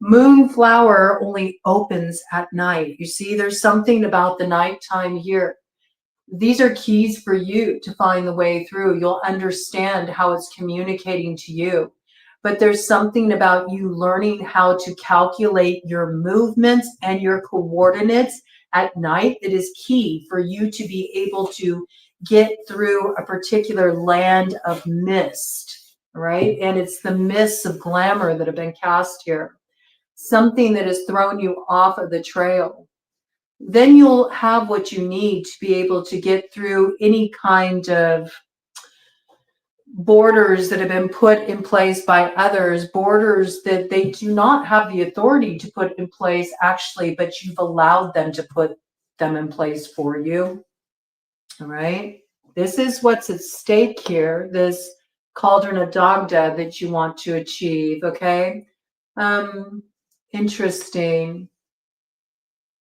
Moonflower only opens at night. You see, there's something about the nighttime here. These are keys for you to find the way through. You'll understand how it's communicating to you. But there's something about you learning how to calculate your movements and your coordinates at night that is key for you to be able to get through a particular land of mist, right? And it's the mists of glamour that have been cast here. Something that has thrown you off of the trail. Then you'll have what you need to be able to get through any kind of borders that have been put in place by others, borders that they do not have the authority to put in place actually, but you've allowed them to put them in place for you. All right. This is what's at stake here, this cauldron of Dagda that you want to achieve. Okay. Interesting.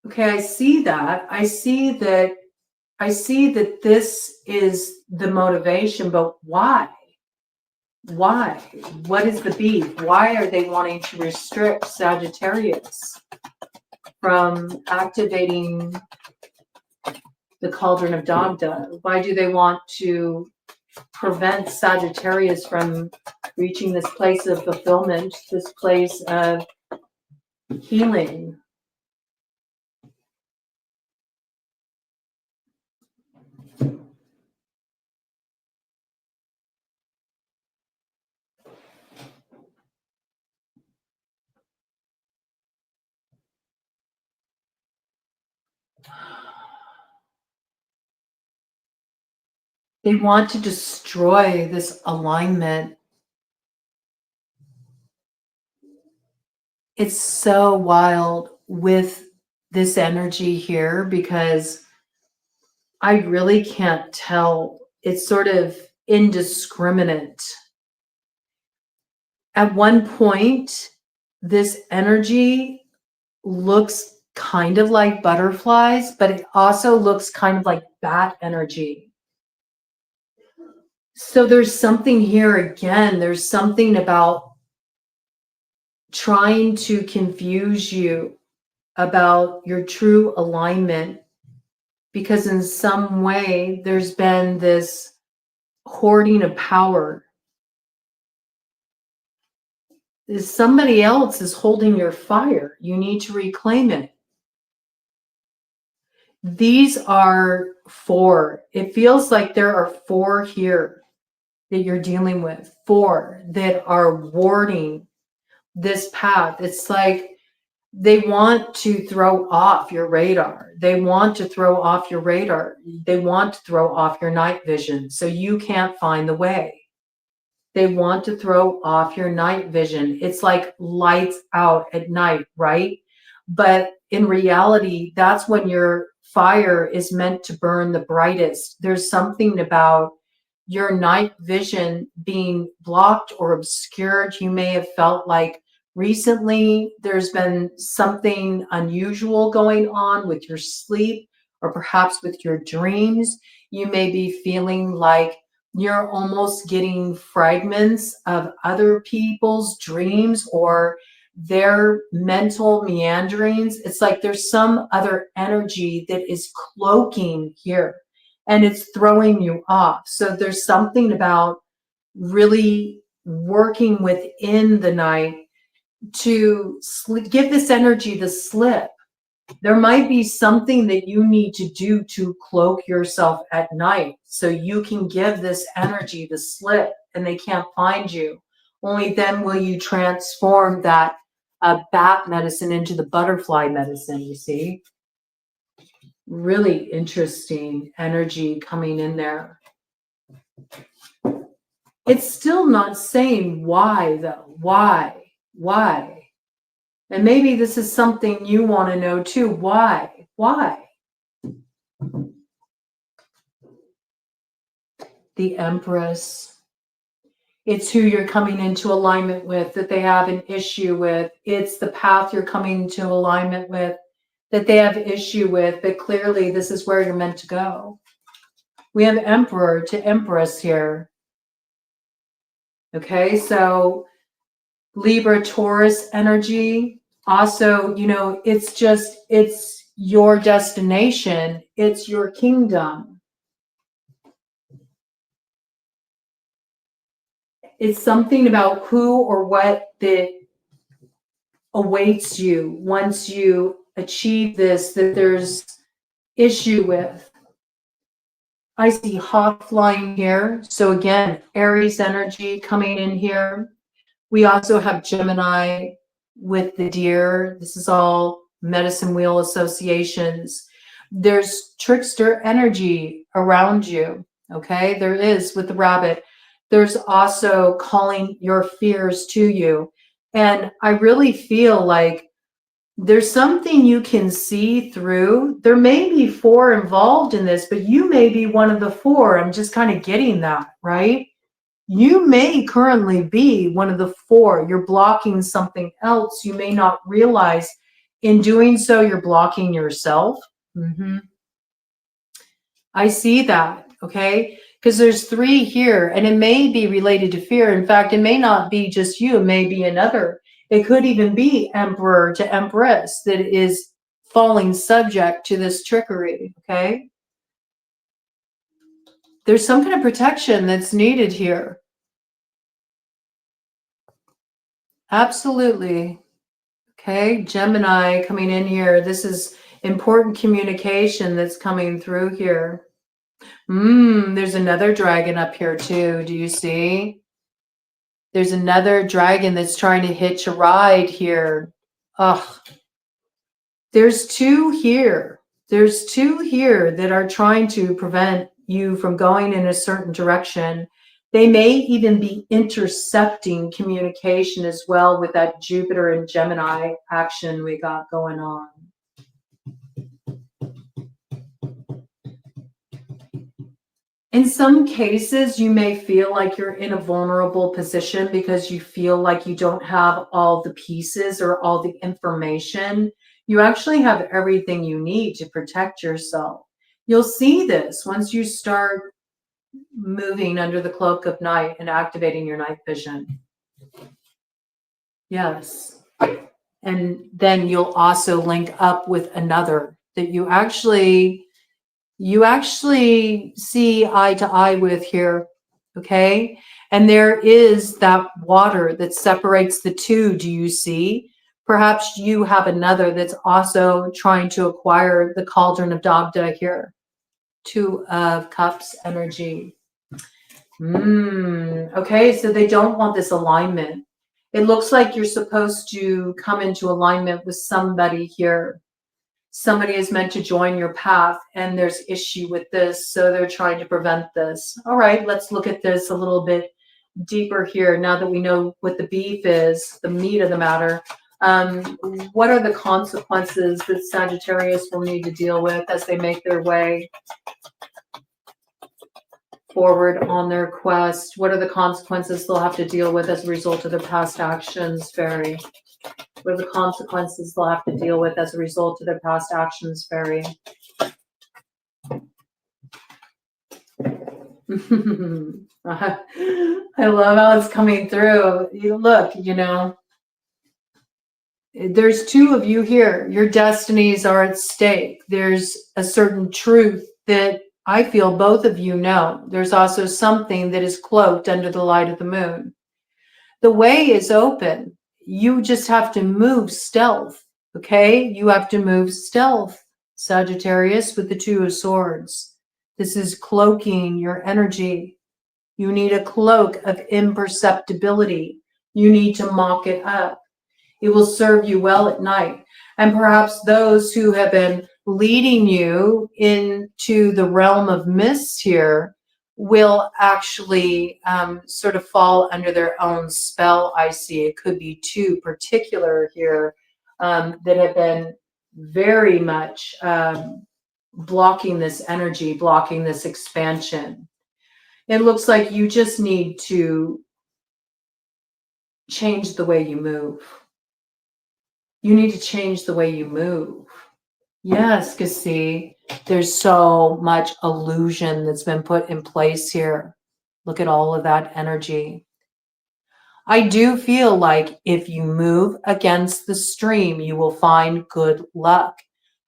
Okay, I see that. I see that this is the motivation, but why? Why? What is the beef? Why are they wanting to restrict Sagittarius from activating the cauldron of Dagda? Why do they want to prevent Sagittarius from reaching this place of fulfillment, this place of healing? They want to destroy this alignment. It's so wild with this energy here because I really can't tell. It's sort of indiscriminate. At one point, this energy looks kind of like butterflies, but it also looks kind of like bat energy. So there's something here again. There's something about trying to confuse you about your true alignment, because in some way there's been this hoarding of power. Somebody else is holding your fire. You need to reclaim it. These are 4. It feels like there are 4 here that you're dealing with, 4 that are warding this path. It's like they want to throw off your radar. They want to throw off your radar. They want to throw off your night vision so you can't find the way. They want to throw off your night vision. It's like lights out at night, right? But in reality, that's when your fire is meant to burn the brightest. There's something about your night vision being blocked or obscured. You may have felt like recently there's been something unusual going on with your sleep or perhaps with your dreams. You may be feeling like you're almost getting fragments of other people's dreams or their mental meanderings. It's like there's some other energy that is cloaking here and it's throwing you off. So there's something about really working within the night to give this energy the slip. There might be something that you need to do to cloak yourself at night so you can give this energy the slip and they can't find you. Only then will you transform that bat medicine into the butterfly medicine, you see? Really interesting energy coming in there. It's still not saying why, though. Why? And maybe this is something you want to know too. Why? The Empress. It's who you're coming into alignment with that they have an issue with. It's the path you're coming into alignment with that they have issue with, but clearly this is where you're meant to go. We have Emperor to Empress here. Okay, so Libra, Taurus energy. Also, it's your destination. It's your kingdom. It's something about who or what that awaits you once you achieve this, that there's issue with. I see hawk flying here. So again, Aries energy coming in here. We also have Gemini with the deer. This is all medicine wheel associations. There's trickster energy around you. Okay, there is with the rabbit. There's also calling your fears to you. And I really feel like there's something you can see through. There may be 4 involved in this, but you may be one of the 4. I'm just kind of getting that, right? You may currently be one of the 4. You're blocking something else. You may not realize in doing so, you're blocking yourself. I see that, okay? Because there's 3 here, and it may be related to fear. In fact, it may not be just you. It may be another. It could even be Emperor to Empress that is falling subject to this trickery, okay? There's some kind of protection that's needed here. Absolutely. Okay, Gemini coming in here. This is important communication that's coming through here. There's another dragon up here too. Do you see? There's another dragon that's trying to hitch a ride here. Ugh. There's two here. There's two here that are trying to prevent you from going in a certain direction. They may even be intercepting communication as well with that Jupiter and Gemini action we got going on. In some cases, you may feel like you're in a vulnerable position because you feel like you don't have all the pieces or all the information. You actually have everything you need to protect yourself. You'll see this once you start moving under the cloak of night and activating your night vision. Yes. And then you'll also link up with another that you actually see eye to eye with here, okay? And there is that water that separates the two. Do you see? Perhaps you have another that's also trying to acquire the cauldron of Dagda here. Two of Cups energy. Okay, so they don't want this alignment. It looks like you're supposed to come into alignment with somebody here. Somebody is meant to join your path, and there's issue with this, so they're trying to prevent this. All right, let's look at this a little bit deeper here now that we know what the beef is, the meat of the matter. What are the consequences that Sagittarius will need to deal with as they make their way forward on their quest? What are the consequences they'll have to deal with as a result of their past actions, Fairy? What are the consequences they'll have to deal with as a result of their past actions, Fairy? I love how it's coming through. Look, there's two of you here. Your destinies are at stake. There's a certain truth that I feel both of you know. There's also something that is cloaked under the light of the moon. The way is open. You just have to move stealth, okay? You have to move stealth, Sagittarius, with the Two of Swords. This is cloaking your energy. You need a cloak of imperceptibility. You need to mock it up. It will serve you well at night. And perhaps those who have been leading you into the realm of mist here will actually sort of fall under their own spell. I see it could be two particular here that have been very much blocking this energy, blocking this expansion. It looks like you just need to change the way you move. You need to change the way you move. Yes, because see, there's so much illusion that's been put in place here. Look at all of that energy. I do feel like if you move against the stream, you will find good luck.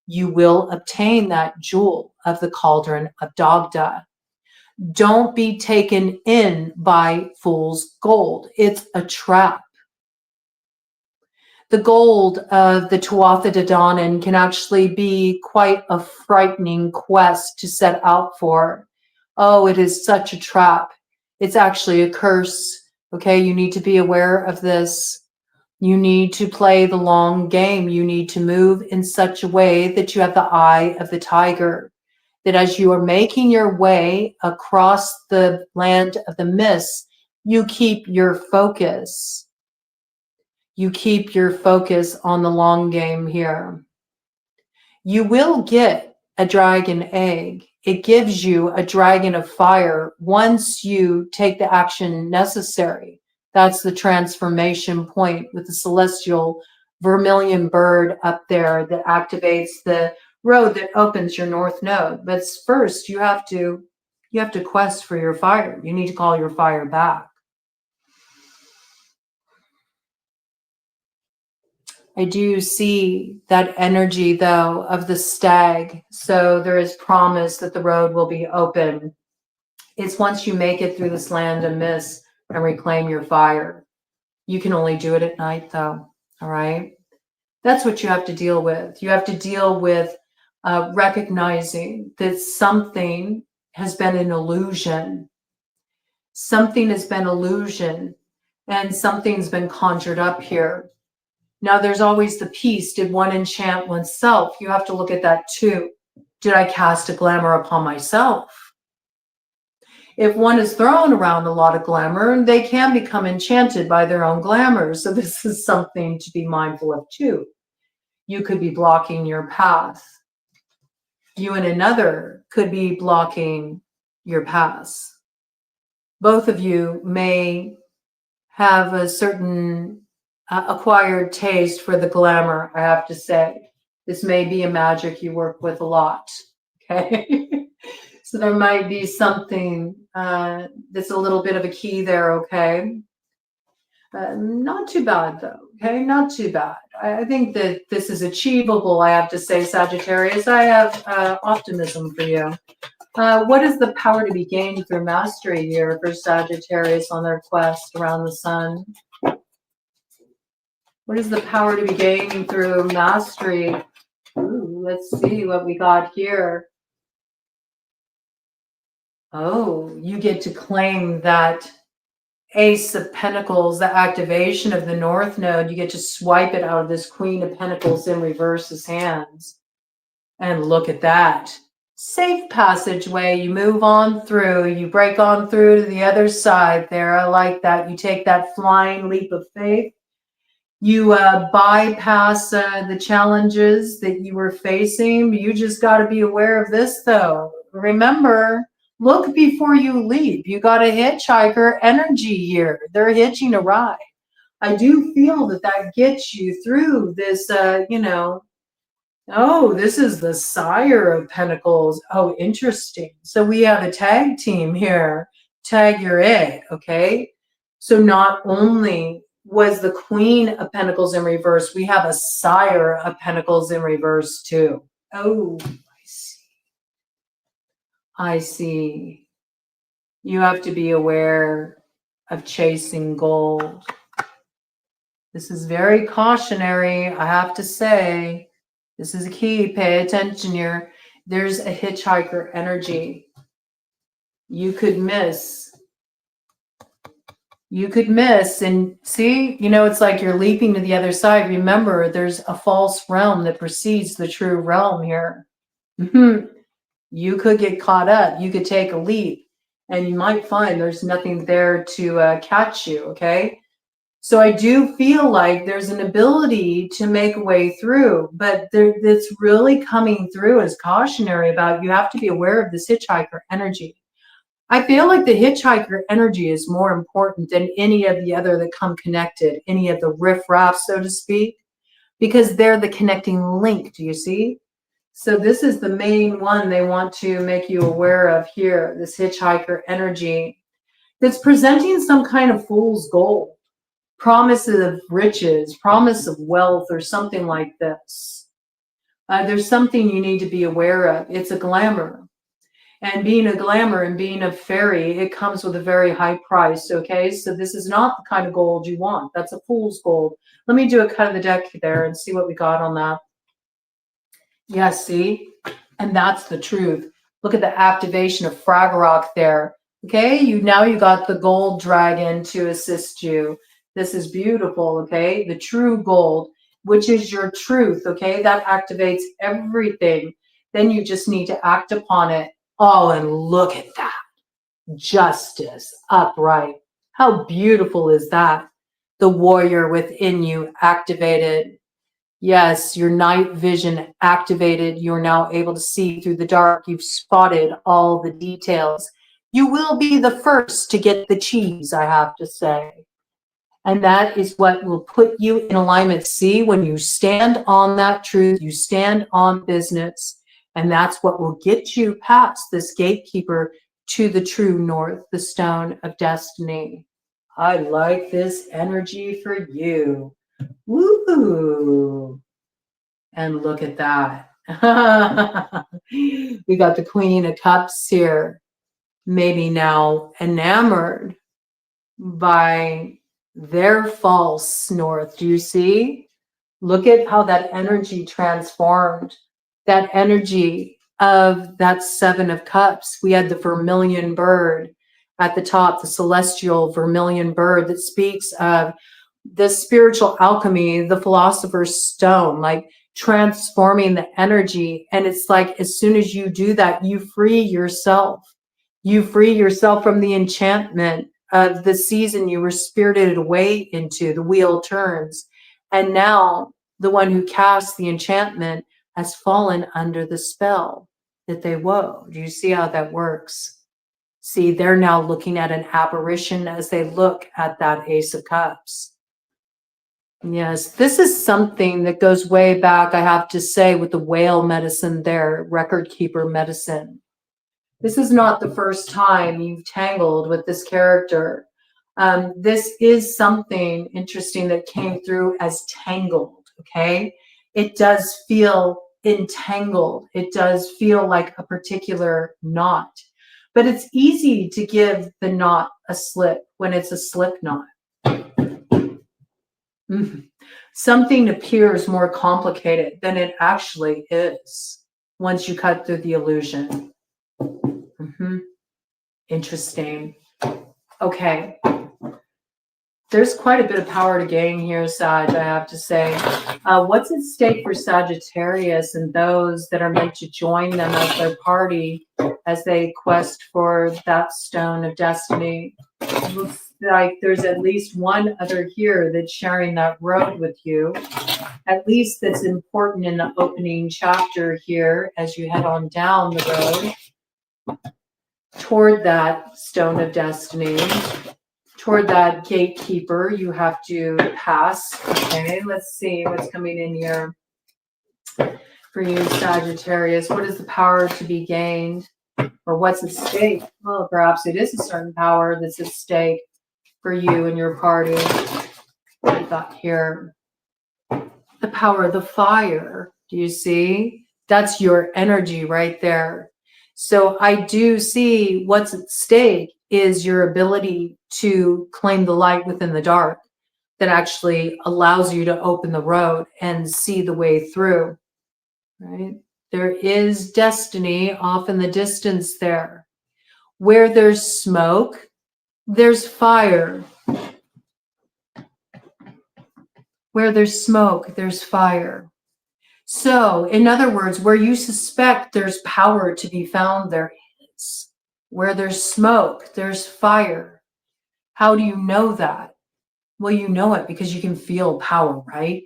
You will obtain that jewel of the cauldron of Dagda. Don't be taken in by fool's gold. It's a trap. The gold of the Tuatha De Danann can actually be quite a frightening quest to set out for. Oh, it is such a trap. It's actually a curse. Okay, you need to be aware of this. You need to play the long game. You need to move in such a way that you have the eye of the tiger. That as you are making your way across the land of the mist, you keep your focus. You keep your focus on the long game here. You will get a dragon egg. It gives you a dragon of fire once you take the action necessary. That's the transformation point with the celestial vermilion bird up there that activates the road that opens your north node. But first, you have to quest for your fire. You need to call your fire back. I do see that energy, though, of the stag. So there is promise that the road will be open. It's once you make it through this land of mist and reclaim your fire. You can only do it at night, though. All right. That's what you have to deal with. You have to deal with recognizing that something has been an illusion. Something has been illusion, and something's been conjured up here. Now, there's always the piece. Did one enchant oneself? You have to look at that too. Did I cast a glamour upon myself? If one is thrown around a lot of glamour, they can become enchanted by their own glamour. So this is something to be mindful of too. You could be blocking your path. You and another could be blocking your path. Both of you may have a certain acquired taste for the glamour, I have to say. This may be a magic you work with a lot, okay? So there might be something that's a little bit of a key there, okay? Not too bad, though, okay? Not too bad. I think that this is achievable, I have to say, Sagittarius. I have optimism for you. What is the power to be gained through mastery here for Sagittarius on their quest around the sun? What is the power to be gained through mastery? Ooh, let's see what we got here. Oh, you get to claim that Ace of Pentacles, the activation of the North Node. You get to swipe it out of this Queen of Pentacles in reverse's hands. And look at that. Safe passageway. You move on through. You break on through to the other side there. I like that. You take that flying leap of faith. You bypass the challenges that you were facing. You just got to be aware of this, though. Remember, look before you leap. You got a hitchhiker energy here. They're hitching a ride. I do feel that that gets you through this, oh, this is the Sire of Pentacles. Oh, interesting. So we have a tag team here. Tag, you're it, okay? So not only was the Queen of Pentacles in reverse, we have a Sire of Pentacles in reverse too. Oh, I see. I see. You have to be aware of chasing gold. This is very cautionary, I have to say. This is a key. Pay attention here. There's a hitchhiker energy. You could miss. You could miss. And see, it's like you're leaping to the other side. Remember, there's a false realm that precedes the true realm here. You could get caught up. You could take a leap. And you might find there's nothing there to catch you, okay? So I do feel like there's an ability to make a way through, but that's really coming through as cautionary about you have to be aware of this hitchhiker energy. I feel like the hitchhiker energy is more important than any of the other that come connected, any of the riffraff, so to speak, because they're the connecting link. Do you see? So this is the main one they want to make you aware of here, this hitchhiker energy that's presenting some kind of fool's gold. Promises of riches, promise of wealth, or something like this. There's something you need to be aware of. It's a glamour. And being a glamour and being a fairy, it comes with a very high price, okay? So this is not the kind of gold you want. That's a fool's gold. Let me do a cut of the deck there and see what we got on that. Yeah, see? And that's the truth. Look at the activation of Fragorock there. Okay, now you got the gold dragon to assist you. This is beautiful, okay? The true gold, which is your truth, okay? That activates everything. Then you just need to act upon it. Oh, and look at that. Justice, upright. How beautiful is that? The warrior within you activated. Yes, your night vision activated. You're now able to see through the dark. You've spotted all the details. You will be the first to get the cheese, I have to say. And that is what will put you in alignment. See, when you stand on that truth, you stand on business. And that's what will get you past this gatekeeper to the true north, the stone of destiny. I like this energy for you. Woo! And look at that. We got the Queen of Cups here. maybe now enamored by their false north. Do you see? Look at how that energy transformed. That energy of that Seven of Cups. We had the vermilion bird at the top, the celestial vermilion bird that speaks of the spiritual alchemy, the philosopher's stone, like transforming the energy. And it's like, as soon as you do that, you free yourself. You free yourself from the enchantment of the season you were spirited away into. The wheel turns. And now the one who casts the enchantment has fallen under the spell that they wove. Do you see how that works? See, they're now looking at an apparition as they look at that Ace of Cups. Yes, this is something that goes way back, I have to say, with the whale medicine there, record keeper medicine. This is not the first time you've tangled with this character. This is something interesting that came through as tangled, okay? It does feel entangled. It does feel like a particular knot. But it's easy to give the knot a slip when it's a slip knot. Something appears more complicated than it actually is once you cut through the illusion. Interesting. Okay. There's quite a bit of power to gain here, Sag, I have to say. What's at stake for Sagittarius and those that are meant to join them as their party as they quest for that stone of destiny? It looks like there's at least one other here that's sharing that road with you. At least that's important in the opening chapter here as you head on down the road toward that stone of destiny. Toward that gatekeeper you have to pass. Okay, let's see what's coming in here for you, Sagittarius. What is the power to be gained? Or what's at stake? Well, perhaps it is a certain power that's at stake for you and your party. What we got here? The power of the fire. Do you see? That's your energy right there. So I do see what's at stake is your ability to claim the light within the dark that actually allows you to open the road and see the way through, right? There is destiny off in the distance there. Where there's smoke, there's fire. Where there's smoke, there's fire. So, in other words, where you suspect there's power to be found, there is. Where there's smoke, there's fire. How do you know that? Well, you know it because you can feel power, right?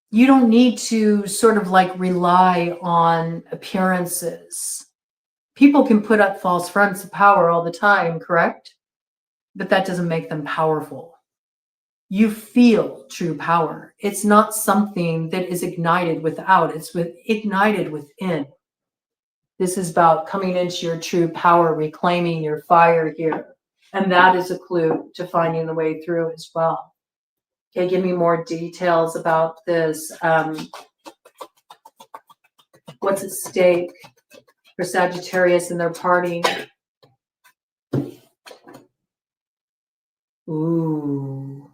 You don't need to sort of like rely on appearances. People can put up false fronts of power all the time, correct? But that doesn't make them powerful. You feel true power. It's not something that is ignited without, it's ignited within. This is about coming into your true power, reclaiming your fire here. And that is a clue to finding the way through as well. Okay, give me more details about this. What's at stake for Sagittarius and their party? Ooh,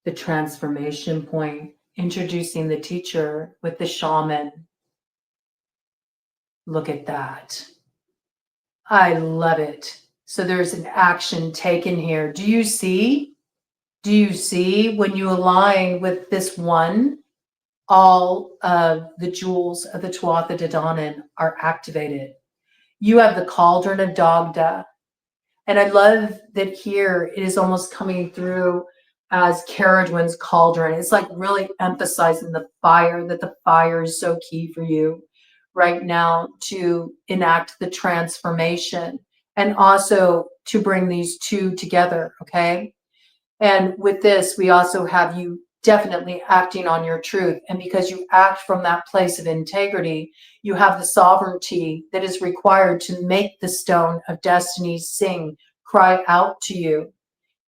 the transformation point, introducing the teacher with the shaman. Look at that. I love it. So there's an action taken here. Do you see? Do you see when you align with this one, all of the jewels of the Tuatha De Danann are activated. You have the cauldron of Dagda. And I love that here it is almost coming through as Caradwin's cauldron. It's like really emphasizing the fire, that the fire is so key for you right now to enact the transformation and also to bring these two together, okay? And with this, we also have you definitely acting on your truth. And because you act from that place of integrity, you have the sovereignty that is required to make the stone of destiny sing, cry out to you.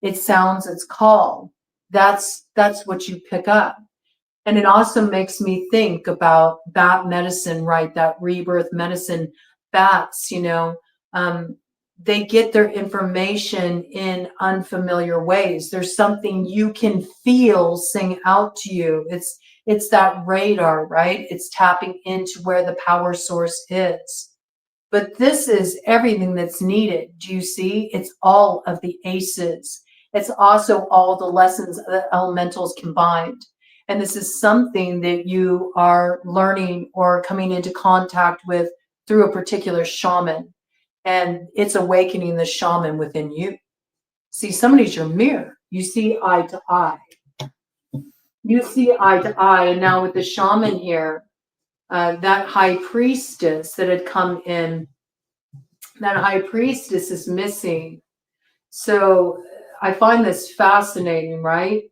It sounds its call. That's what you pick up. And it also makes me think about bat medicine, right? That rebirth medicine, bats, you know, They get their information in unfamiliar ways. There's something you can feel sing out to you. It's that radar, right? It's tapping into where the power source is. But this is everything that's needed. Do you see? It's all of the aces. It's also all the lessons of the elementals combined. And this is something that you are learning or coming into contact with through a particular shaman. And it's awakening the shaman within you. See, somebody's your mirror. You see eye to eye. You see eye to eye. And now with the shaman here, that high priestess that had come in, that high priestess is missing. So I find this fascinating, right?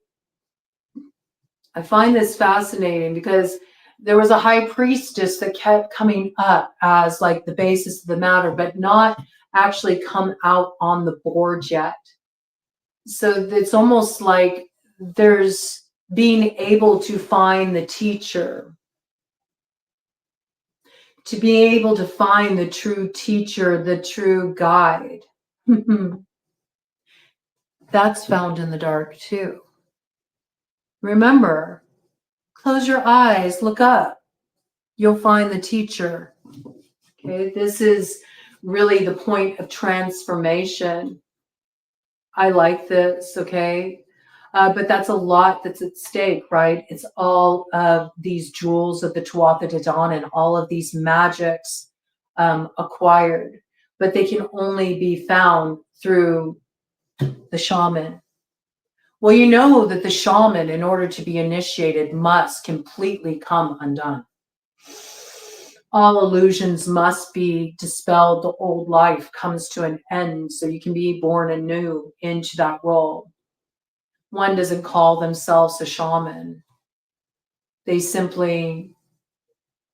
I find this fascinating because there was a high priestess that kept coming up as like the basis of the matter, but not actually come out on the board yet. So it's almost like there's being able to find the teacher, to be able to find the true teacher, the true guide. That's found in the dark too. Remember, close your eyes, look up. You'll find the teacher. Okay, this is really the point of transformation. I like this, okay? But that's a lot that's at stake, right? It's all of these jewels of the Tuatha De Danann and all of these magics acquired. But they can only be found through the shaman. Well, you know that the shaman, in order to be initiated, must completely come undone. All illusions must be dispelled. The old life comes to an end so you can be born anew into that role. One doesn't call themselves a shaman. They simply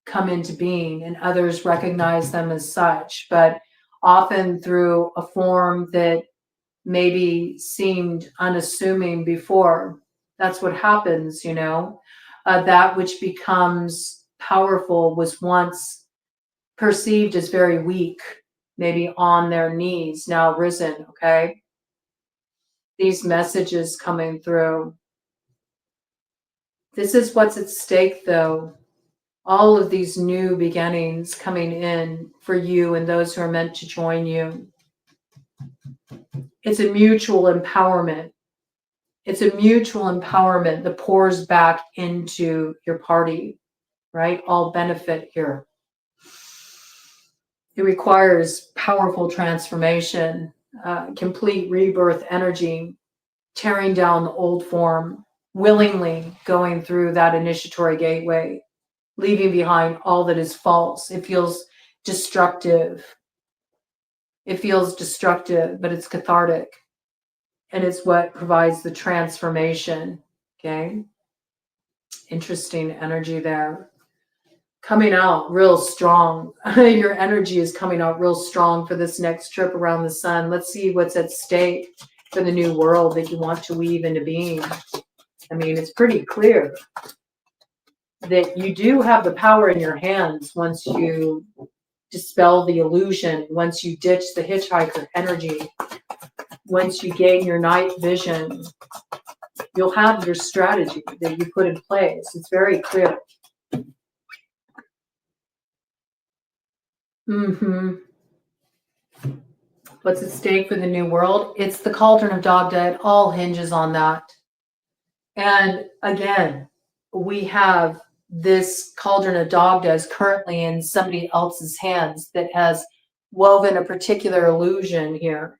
come into being, and others recognize them as such, but often through a form that maybe seemed unassuming before. That's what happens, you know. That which becomes powerful was once perceived as very weak, maybe on their knees, now risen, okay? These messages coming through. This is what's at stake, though. All of these new beginnings coming in for you and those who are meant to join you. It's a mutual empowerment. It's a mutual empowerment that pours back into your party, right? All benefit here. It requires powerful transformation, complete rebirth energy, tearing down the old form, willingly going through that initiatory gateway, leaving behind all that is false. It feels destructive. It feels destructive, but it's cathartic. And it's what provides the transformation. Okay. Interesting energy there. Coming out real strong. Your energy is coming out real strong for this next trip around the sun. Let's see what's at stake for the new world that you want to weave into being. I mean, it's pretty clear that you do have the power in your hands once you dispel the illusion, once you ditch the hitchhiker energy, once you gain your night vision. You'll have your strategy that you put in place. It's very clear. What's at stake for the new world? It's the cauldron of Dagda. It all hinges on that. And again, we have this cauldron of Dagda is currently in somebody else's hands that has woven a particular illusion here.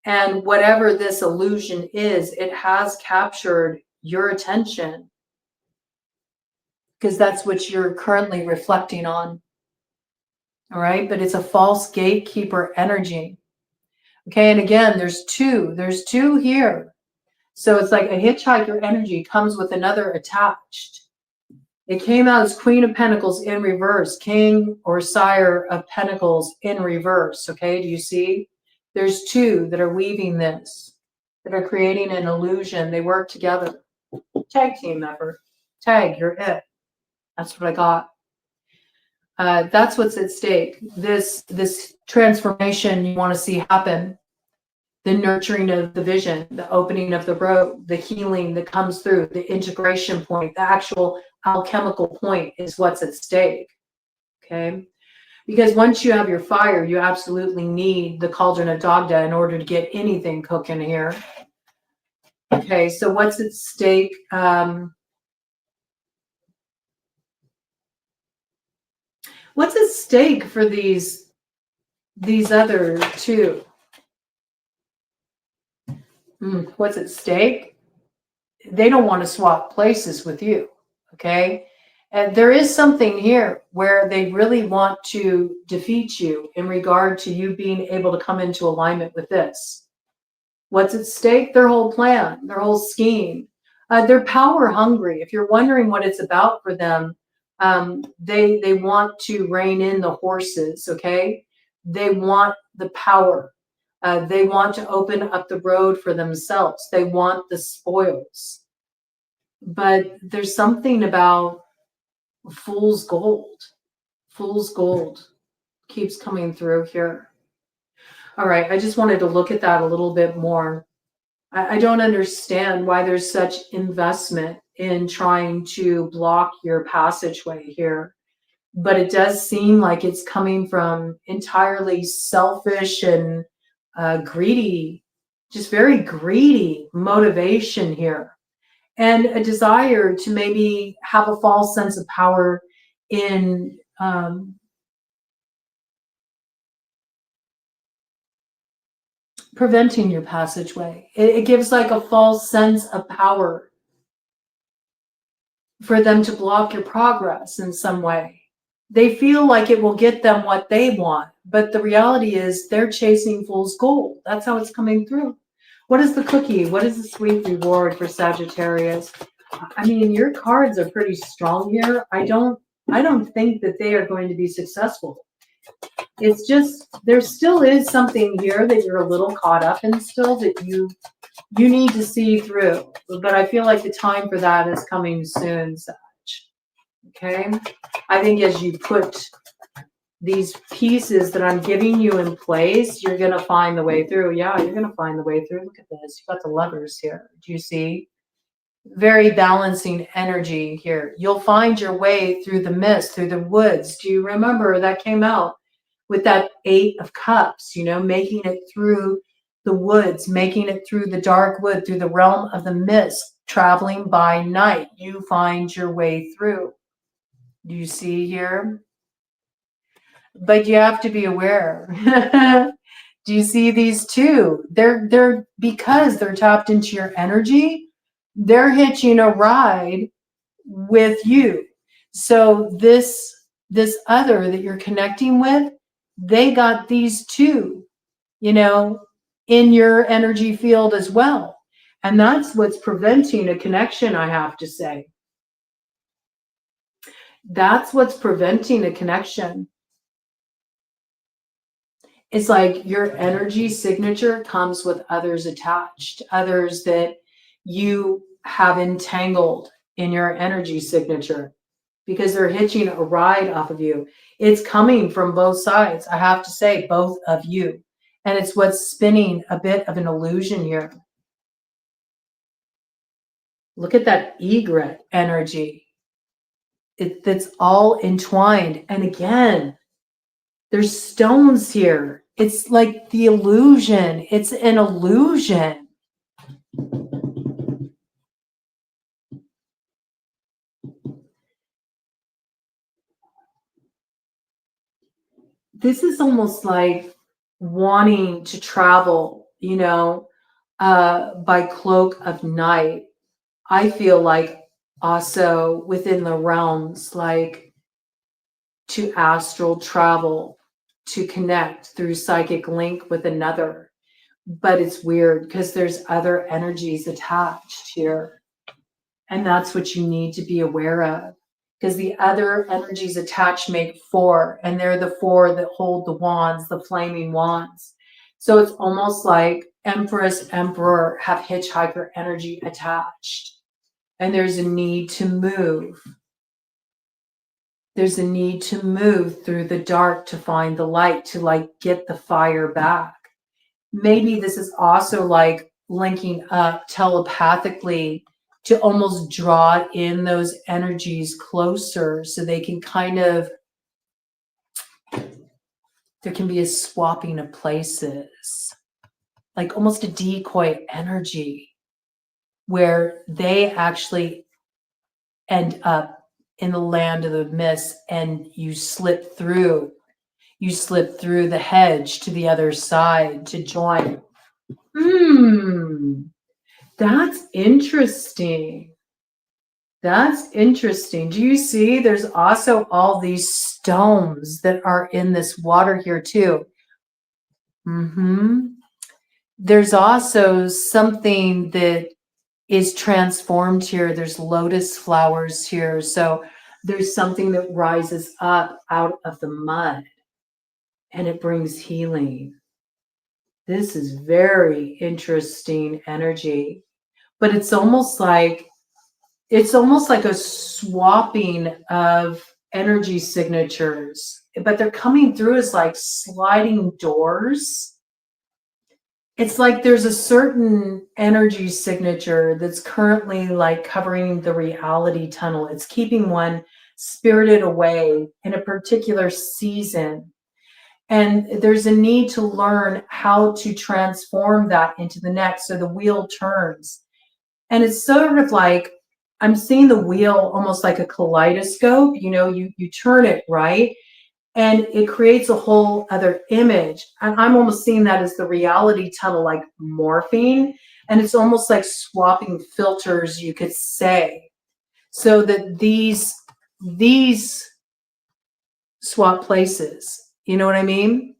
And whatever this illusion is, it has captured your attention because that's what you're currently reflecting on. All right. But it's a false gatekeeper energy. Okay. And again, there's two here. So it's like a hitchhiker energy comes with another attached. It came out as Queen of Pentacles in reverse, King or Sire of Pentacles in reverse. Okay. Do you see? There's two that are weaving this, that are creating an illusion. They work together. Tag team effort. Tag, you're it. That's what I got. That's what's at stake. This transformation you want to see happen, the nurturing of the vision, the opening of the road, the healing that comes through, the integration point, the actual alchemical point is what's at stake. Okay? Because once you have your fire, you absolutely need the cauldron of Dagda in order to get anything cooking here. Okay, so what's at stake? What's at stake for these other two? What's at stake? They don't want to swap places with you, okay? And there is something here where they really want to defeat you in regard to you being able to come into alignment with this. What's at stake? Their whole plan, their whole scheme. They're power hungry. If you're wondering what it's about for them, they want to rein in the horses, okay? They want the power. They want to open up the road for themselves. They want the spoils. But there's something about fool's gold. Fool's gold keeps coming through here. All right, I just wanted to look at that a little bit more. I don't understand why there's such investment in trying to block your passageway here. But it does seem like it's coming from entirely selfish and greedy, just very greedy motivation here. And a desire to maybe have a false sense of power in preventing your passageway. It gives like a false sense of power for them to block your progress in some way. They feel like it will get them what they want, but the reality is they're chasing fool's gold. That's how it's coming through. What is the cookie? What is the sweet reward for Sagittarius? I mean, your cards are pretty strong here. I don't think that they are going to be successful. It's just there still is something here that you're a little caught up in still that you need to see through. But I feel like the time for that is coming soon, Sag. Okay? I think as you put these pieces that I'm giving you in place, you're going to find the way through. Yeah, you're going to find the way through. Look at this. You've got the Lovers here. Do you see? Very balancing energy here. You'll find your way through the mist, through the woods. Do you remember that came out with that 8 of Cups, you know, making it through the woods, making it through the dark wood, through the realm of the mist, traveling by night. You find your way through. Do you see here? But you have to be aware. Do you see these two? They're because they're tapped into your energy, they're hitching a ride with you. So this other that you're connecting with, they got these two, you know, in your energy field as well. And that's what's preventing a connection, I have to say. That's what's preventing a connection. It's like your energy signature comes with others attached, others that you have entangled in your energy signature because they're hitching a ride off of you. It's coming from both sides. I have to say, both of you. And it's what's spinning a bit of an illusion here. Look at that egret energy. That's all entwined. And again, there's stones here. It's like the illusion. It's an illusion. This is almost like wanting to travel, you know, by cloak of night. I feel like also within the realms, like to astral travel, to connect through psychic link with another. But it's weird because there's other energies attached here. And that's what you need to be aware of. Because the other energies attached make 4, and they're the 4 that hold the wands, the flaming wands. So it's almost like Empress, Emperor have hitchhiker energy attached. And there's a need to move. There's a need to move through the dark to find the light, to like get the fire back. Maybe this is also like linking up telepathically to almost draw in those energies closer so they can kind of, there can be a swapping of places, like almost a decoy energy where they actually end up in the land of the mist and you slip through the hedge to the other side to join. That's interesting. That's interesting. Do you see there's also all these stones that are in this water here too? There's also something that is transformed here. There's lotus flowers here. So there's something that rises up out of the mud and it brings healing. This is very interesting energy, but it's almost like a swapping of energy signatures, but they're coming through as like sliding doors. It's like there's a certain energy signature that's currently like covering the reality tunnel. It's keeping one spirited away in a particular season. And there's a need to learn how to transform that into the next. So the wheel turns. And it's sort of like, I'm seeing the wheel almost like a kaleidoscope. You know, you turn it, right? And it creates a whole other image. And I'm almost seeing that as the reality tunnel, like morphing. And it's almost like swapping filters, you could say. So that these swap places. You know what I mean?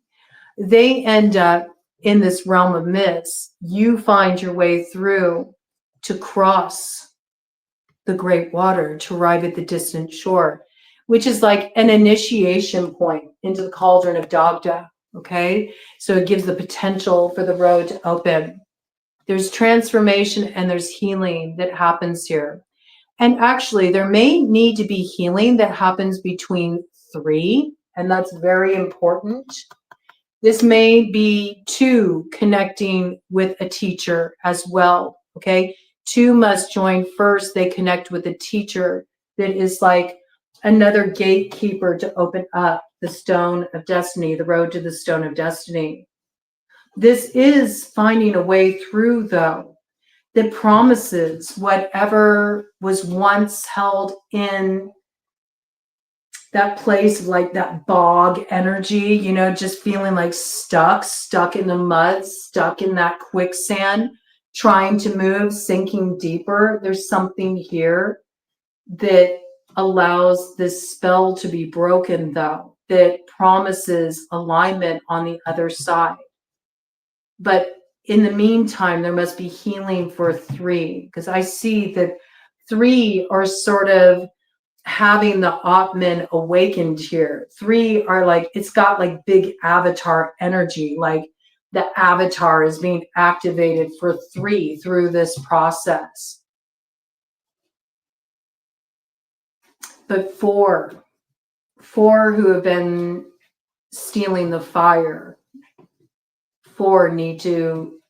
They end up in this realm of myths. You find your way through to cross the great water to arrive at the distant shore, which is like an initiation point into the cauldron of Dagda. Okay. So it gives the potential for the road to open. There's transformation and there's healing that happens here. And actually, there may need to be healing that happens between 3, and that's very important. This may be 2 connecting with a teacher as well, okay? 2 must join first. They connect with a teacher that is like another gatekeeper to open up the stone of destiny, the road to the stone of destiny. This is finding a way through, though, that promises whatever was once held in that place of like that bog energy, you know, just feeling like stuck in the mud, stuck in that quicksand, trying to move, sinking deeper. There's something here that allows this spell to be broken, though, that promises alignment on the other side. But in the meantime, there must be healing for 3, because I see that 3 are sort of having the Atman awakened here. 3 are like, it's got like big avatar energy, like the avatar is being activated for 3 through this process. But 4 who have been stealing the fire, 4 need to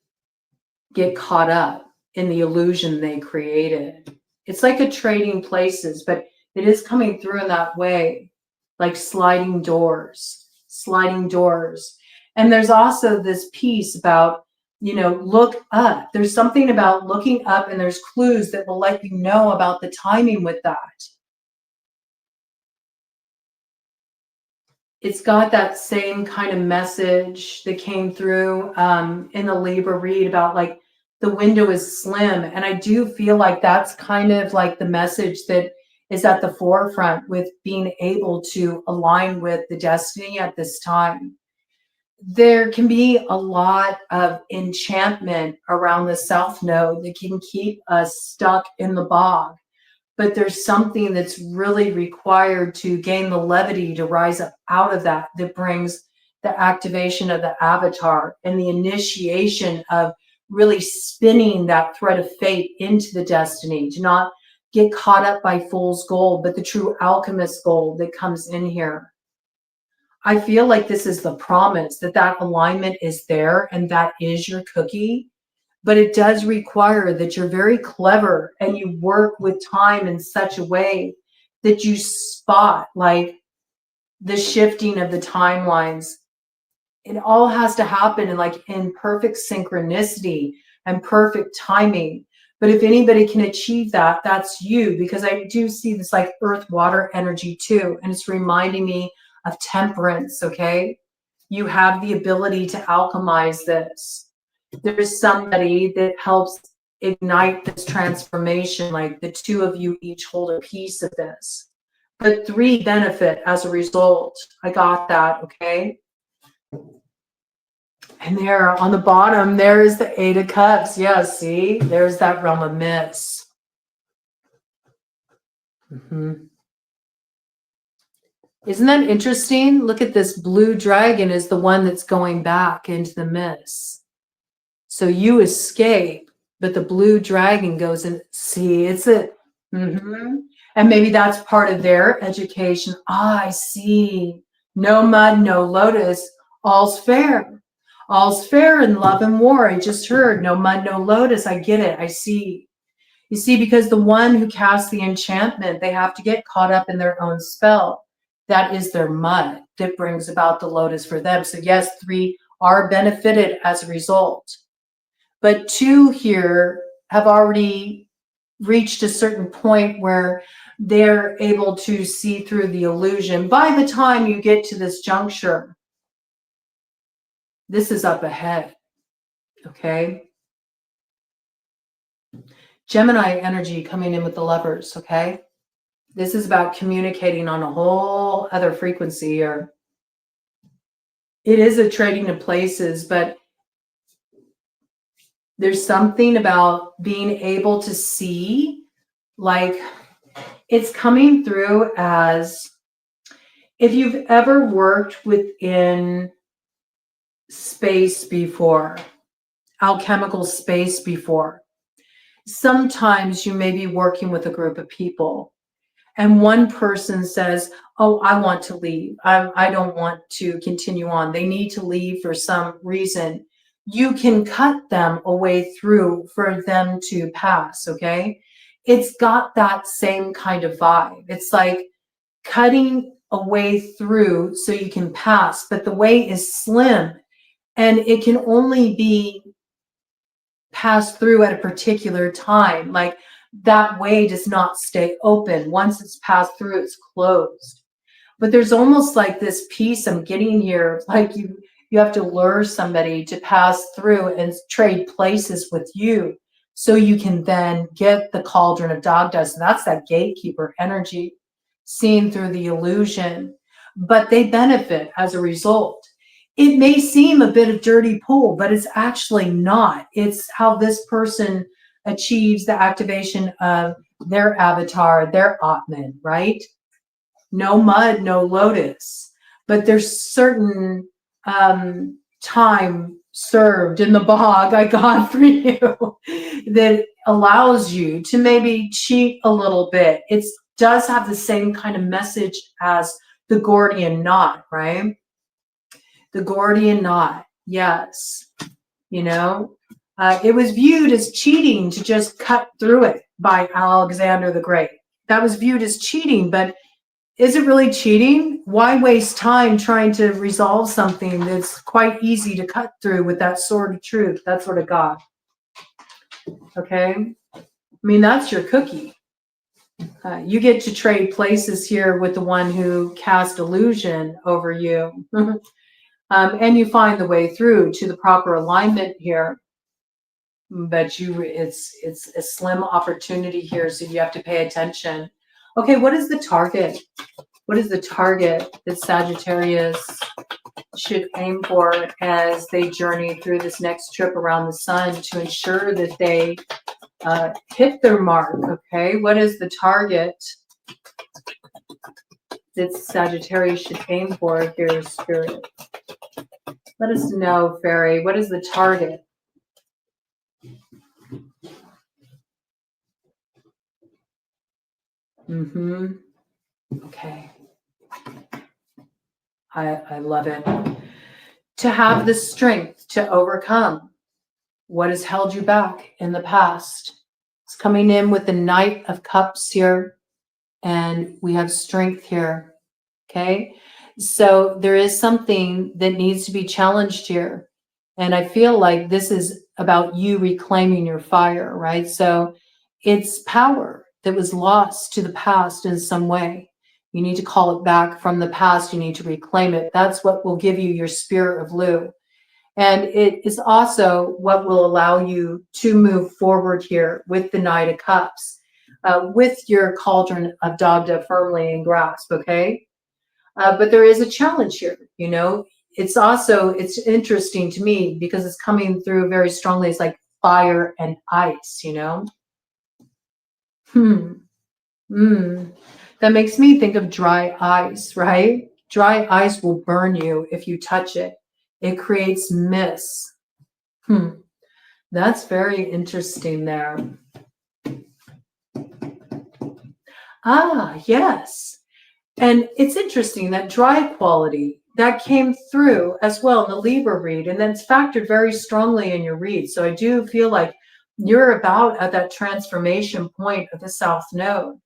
get caught up in the illusion they created. It's like a trading places, but it is coming through in that way, like sliding doors. And there's also this piece about, you know, look up. There's something about looking up, and there's clues that will let you know about the timing with that. It's got that same kind of message that came through in the Libra read about like the window is slim. And I do feel like that's kind of like the message that is at the forefront with being able to align with the destiny at this time. There can be a lot of enchantment around the South Node that can keep us stuck in the bog. But there's something that's really required to gain the levity to rise up out of that brings the activation of the avatar and the initiation of really spinning that thread of fate into the destiny, to not get caught up by fool's gold, but the true alchemist gold that comes in here. I feel like this is the promise that that alignment is there and that is your cookie. But it does require that you're very clever and you work with time in such a way that you spot like the shifting of the timelines. It all has to happen in perfect synchronicity and perfect timing. But if anybody can achieve that, that's you, because I do see this like earth water energy too. And it's reminding me of temperance. Okay. You have the ability to alchemize this. There's somebody that helps ignite this transformation. Like the two of you each hold a piece of this, but 3 benefit as a result. I got that. Okay. And there on the bottom, there is the 8 of Cups. Yeah, see, there's that realm of mist. Isn't that interesting? Look at this blue dragon is the one that's going back into the mist. So you escape, but the blue dragon goes in. See, it's a, and maybe that's part of their education. I see. No mud, no lotus, all's fair. All's fair in love and war. I just heard no mud, no lotus. I get it. I see. You see, because the one who casts the enchantment, they have to get caught up in their own spell. That is their mud that brings about the lotus for them. So yes, 3 are benefited as a result. But 2 here have already reached a certain point where they're able to see through the illusion. By the time you get to this juncture, this is up ahead, okay? Gemini energy coming in with the Lovers, okay? This is about communicating on a whole other frequency here. It is a trading of places, but there's something about being able to see, like it's coming through as if you've ever worked within space before, alchemical space before. Sometimes you may be working with a group of people and one person says, oh, I want to leave. I don't want to continue on. They need to leave for some reason. You can cut them a way through for them to pass, okay? It's got that same kind of vibe. It's like cutting a way through so you can pass, but the way is slim and it can only be passed through at a particular time. Like that way does not stay open. Once it's passed through, it's closed. But there's almost like this piece I'm getting here, like you have to lure somebody to pass through and trade places with you so you can then get the cauldron of dog dust. And that's that gatekeeper energy, seen through the illusion, but they benefit as a result. It may seem a bit of dirty pool, but it's actually not. It's how this person achieves the activation of their avatar, their Atman, right? No mud, no lotus. But there's certain time served in the bog I got for you that allows you to maybe cheat a little bit. It does have the same kind of message as the Gordian knot, right? The Gordian knot, yes. You know, it was viewed as cheating to just cut through it by Alexander the Great. That was viewed as cheating, but is it really cheating? Why waste time trying to resolve something that's quite easy to cut through with that sword of truth, that sort of God? Okay? I mean, that's your cookie. You get to trade places here with the one who cast illusion over you. And you find the way through to the proper alignment here. But it's a slim opportunity here, so you have to pay attention. Okay, what is the target? What is the target that Sagittarius should aim for as they journey through this next trip around the sun to ensure that they hit their mark? Okay, what is the target that Sagittarius should aim for here, Spirit? Let us know, Fairy. What is the target? Okay. I love it. To have the strength to overcome what has held you back in the past. It's coming in with the Knight of Cups here, and we have strength here. Okay. So there is something that needs to be challenged here. And I feel like this is about you reclaiming your fire, right? So it's power that was lost to the past in some way. You need to call it back from the past. You need to reclaim it. That's what will give you your spirit of Lu. And it is also what will allow you to move forward here with the Knight of Cups, with your cauldron of Dagda firmly in grasp, okay? But there is a challenge here, you know. It's interesting to me because it's coming through very strongly. It's like fire and ice, you know. That makes me think of dry ice, right? Dry ice will burn you if you touch it. It creates mist. That's very interesting there. Ah, yes. And it's interesting that dry quality that came through as well in the Libra read, and then it's factored very strongly in your read. So I do feel like you're about at that transformation point of the South Node.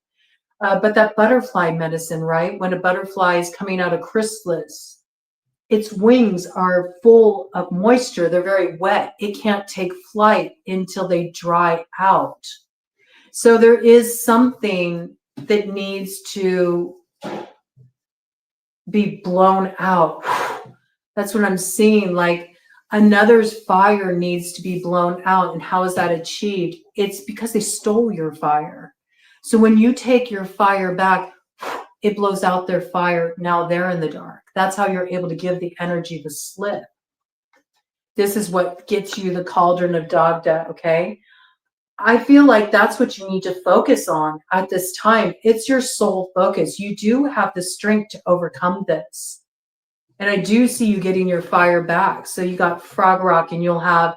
But that butterfly medicine, right? When a butterfly is coming out of chrysalis, its wings are full of moisture. They're very wet. It can't take flight until they dry out. So there is something that needs to be blown out. That's what I'm seeing. Like another's fire needs to be blown out. And how is that achieved? It's because they stole your fire. So when you take your fire back, it blows out their fire. Now they're in the dark. That's how you're able to give the energy the slip. This is what gets you the cauldron of Dagda, okay? I feel like that's what you need to focus on at this time. It's your soul focus. You do have the strength to overcome this. And I do see you getting your fire back. So you got Frog Rock and you'll have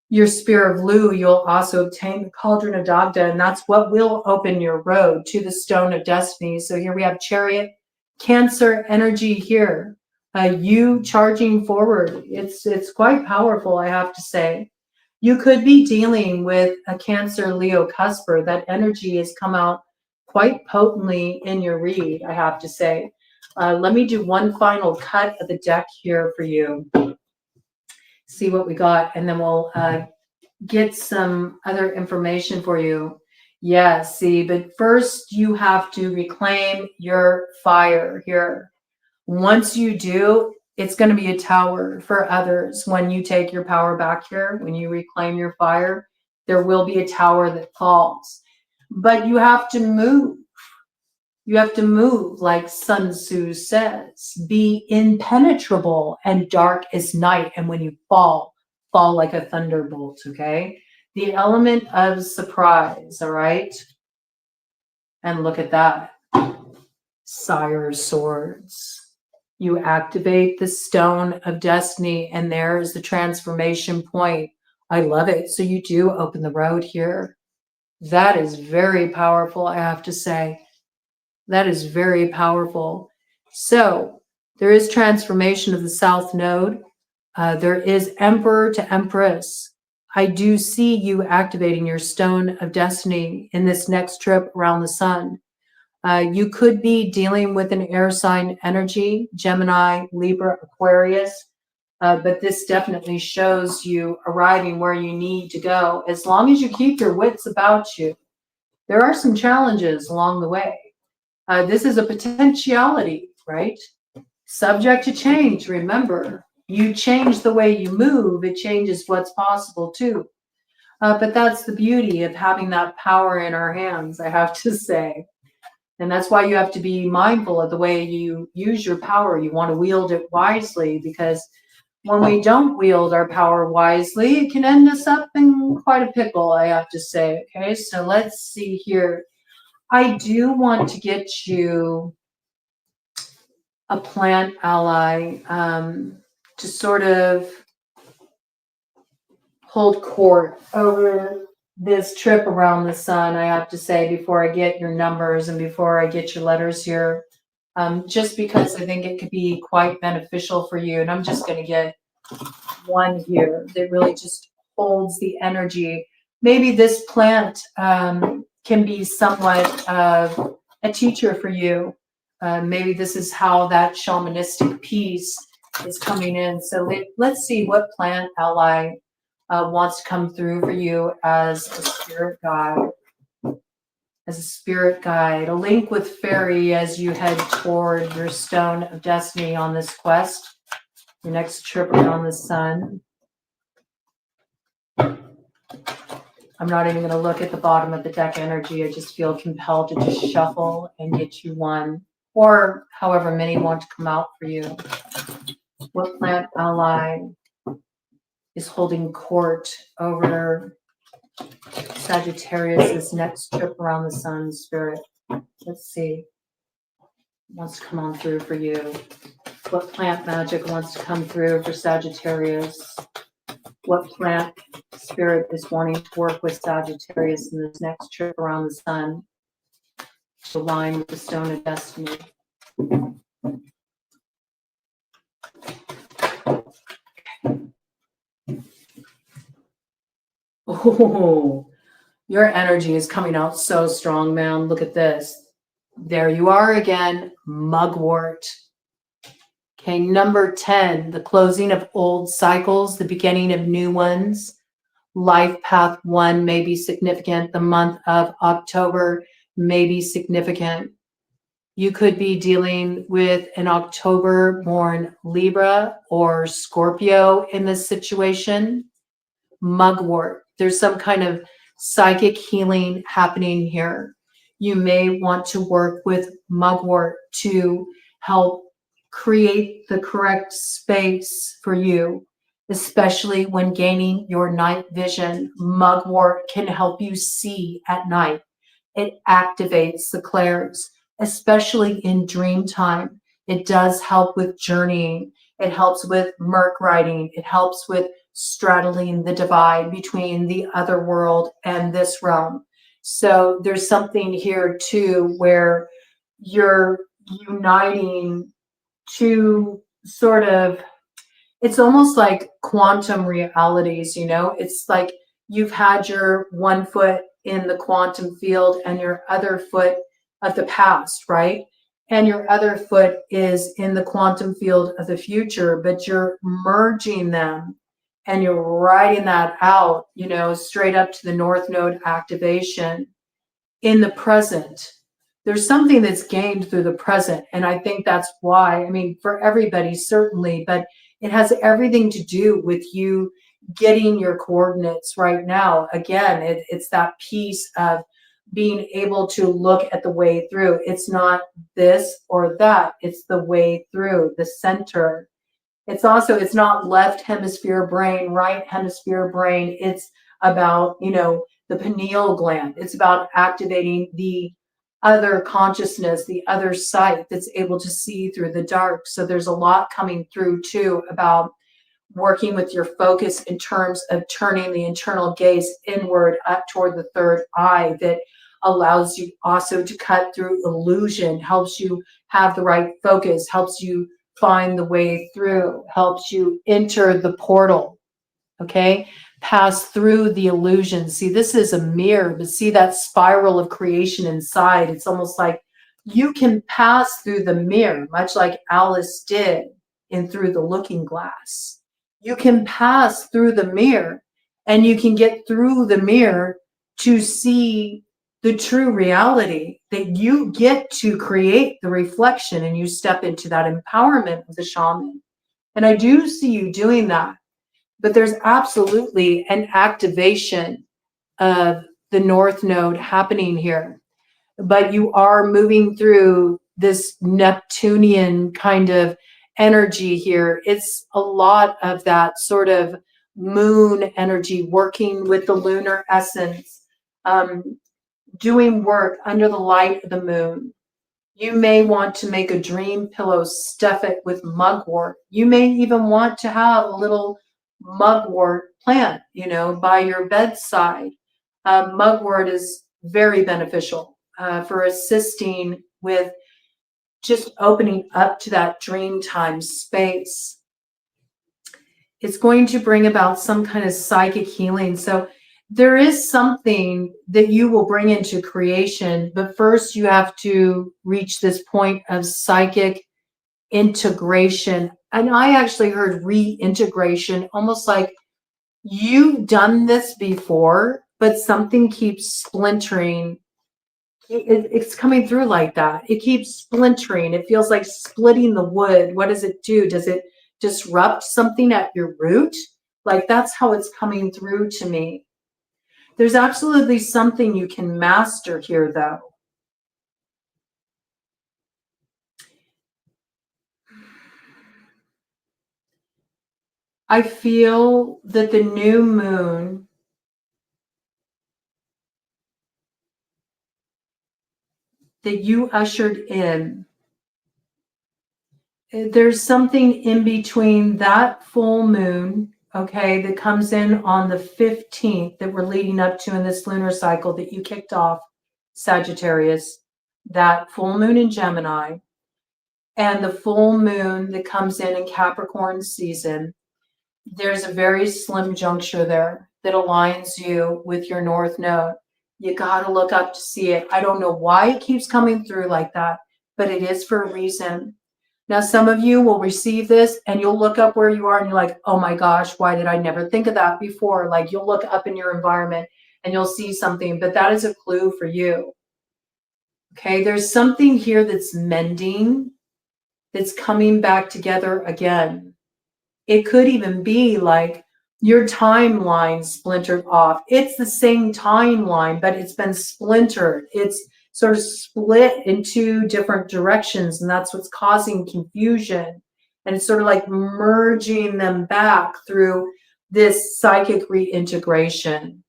your Spear of Lu. You'll also obtain the Cauldron of Dagda. And that's what will open your road to the Stone of Destiny. So here we have Chariot, Cancer energy here. You charging forward. It's quite powerful, I have to say. You could be dealing with a Cancer Leo cusper. That energy has come out quite potently in your read, I have to say. Let me do one final cut of the deck here for you. See what we got, and then we'll get some other information for you. Yeah, see, but first you have to reclaim your fire here. Once you do, it's going to be a tower for others. When you take your power back here, when you reclaim your fire, there will be a tower that falls. But you have to move. You have to move, like Sun Tzu says. Be impenetrable and dark as night. And when you fall like a thunderbolt, okay? The element of surprise, all right? And look at that. Sire of Swords. You activate the Stone of Destiny, and there is the transformation point. I love it. So you do open the road here. That is very powerful, I have to say. That is very powerful. So there is transformation of the South Node. There is Emperor to Empress. I do see you activating your Stone of Destiny in this next trip around the sun. You could be dealing with an air sign energy, Gemini, Libra, Aquarius, but this definitely shows you arriving where you need to go, as long as you keep your wits about you. There are some challenges along the way. This is a potentiality, right? Subject to change, remember. You change the way you move, it changes what's possible too. But that's the beauty of having that power in our hands, I have to say. And that's why you have to be mindful of the way you use your power. You want to wield it wisely, because when we don't wield our power wisely, it can end us up in quite a pickle, I have to say. Okay, so let's see here. I do want to get you a plant ally to sort of hold court over this trip around the sun, I have to say, before I get your numbers and before I get your letters here, just because I think it could be quite beneficial for you. And I'm just going to get one here that really just holds the energy. Maybe this plant can be somewhat of a teacher for you. Maybe this is how that shamanistic piece is coming in. So let's see what plant ally wants to come through for you as a spirit guide. As a spirit guide, a link with fairy as you head toward your stone of destiny on this quest, your next trip around the sun. I'm not even going to look at the bottom of the deck energy. I just feel compelled to just shuffle and get you one, or however many want to come out for you. What plant ally is holding court over Sagittarius' next trip around the sun, spirit? Let's see. Wants to come on through for you. What plant magic wants to come through for Sagittarius? What plant spirit is wanting to work with Sagittarius in this next trip around the sun to align with the stone of destiny? Oh, your energy is coming out so strong, man. Look at this. There you are again, mugwort. Okay, number 10, the closing of old cycles, the beginning of new ones. Life path 1 may be significant. The month of October may be significant. You could be dealing with an October-born Libra or Scorpio in this situation. Mugwort. There's some kind of psychic healing happening here. You may want to work with mugwort to help create the correct space for you, especially when gaining your night vision. Mugwort can help you see at night. It activates the clairs, especially in dream time. It does help with journeying. It helps with murk writing. It helps with straddling the divide between the other world and this realm. So there's something here too where you're uniting two sort of, it's almost like quantum realities, you know? It's like you've had your one foot in the quantum field and your other foot of the past, right? And your other foot is in the quantum field of the future, but you're merging them and you're writing that out, you know, straight up to the North Node activation in the present. There's something that's gained through the present. And I think that's why, I mean, for everybody, certainly, but it has everything to do with you getting your coordinates right now. Again, it's that piece of being able to look at the way through. It's not this or that. It's the way through, the center. It's also, it's not left hemisphere brain, right hemisphere brain. It's about, you know, the pineal gland. It's about activating the other consciousness, the other sight that's able to see through the dark. So there's a lot coming through too about working with your focus in terms of turning the internal gaze inward up toward the third eye that allows you also to cut through illusion, helps you have the right focus, helps you find the way through, helps you enter the portal, okay? Pass through the illusion. See, this is a mirror, but see that spiral of creation inside. It's almost like you can pass through the mirror, much like Alice did in Through the Looking Glass. You can pass through the mirror and you can get through the mirror to see the true reality that you get to create the reflection, and you step into that empowerment of the shaman. And I do see you doing that. But there's absolutely an activation of the North Node happening here. But you are moving through this Neptunian kind of energy here. It's a lot of that sort of moon energy, working with the lunar essence, doing work under the light of the moon. You may want to make a dream pillow, stuff it with mugwort. You may even want to have a little mugwort plant, you know, by your bedside. Mugwort is very beneficial for assisting with just opening up to that dream time space. It's going to bring about some kind of psychic healing. So there is something that you will bring into creation, but first you have to reach this point of psychic integration. And I actually heard reintegration, almost like you've done this before, but something keeps splintering. It's coming through like that. It keeps splintering. It feels like splitting the wood. What does it do? Does it disrupt something at your root? Like that's how it's coming through to me. There's absolutely something you can master here, though. I feel that the new moon that you ushered in, there's something in between that full moon, okay, that comes in on the 15th that we're leading up to in this lunar cycle that you kicked off, Sagittarius, that full moon in Gemini, and the full moon that comes in Capricorn season. There's a very slim juncture there that aligns you with your North Node. You got to look up to see it. I don't know why it keeps coming through like that, but it is for a reason. Now, some of you will receive this and you'll look up where you are and you're like, oh my gosh, why did I never think of that before? Like you'll look up in your environment and you'll see something, but that is a clue for you. Okay, there's something here that's mending, that's coming back together again. It could even be like your timeline splintered off. It's the same timeline, but it's been splintered. It's sort of split in two different directions, and that's what's causing confusion. And it's sort of like merging them back through this psychic reintegration.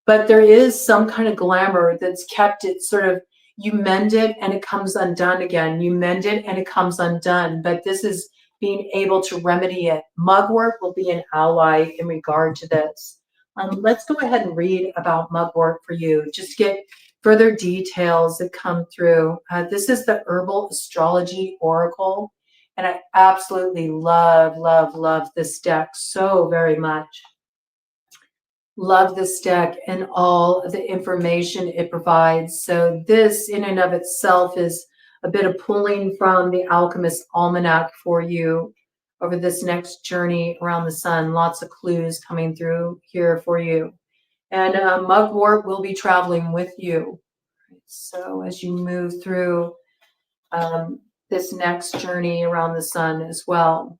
But there is some kind of glamour that's kept it sort of, you mend it and it comes undone again. You mend it and it comes undone. But this is being able to remedy it. Mugwort will be an ally in regard to this. Let's go ahead and read about mugwort for you, just to get further details that come through. This is the Herbal Astrology Oracle, and I absolutely love, love, love this deck so very much. Love this deck and all of the information it provides. So this in and of itself is a bit of pulling from the Alchemist Almanac for you over this next journey around the sun. Lots of clues coming through here for you. And mugwort will be traveling with you. So as you move through this next journey around the sun as well.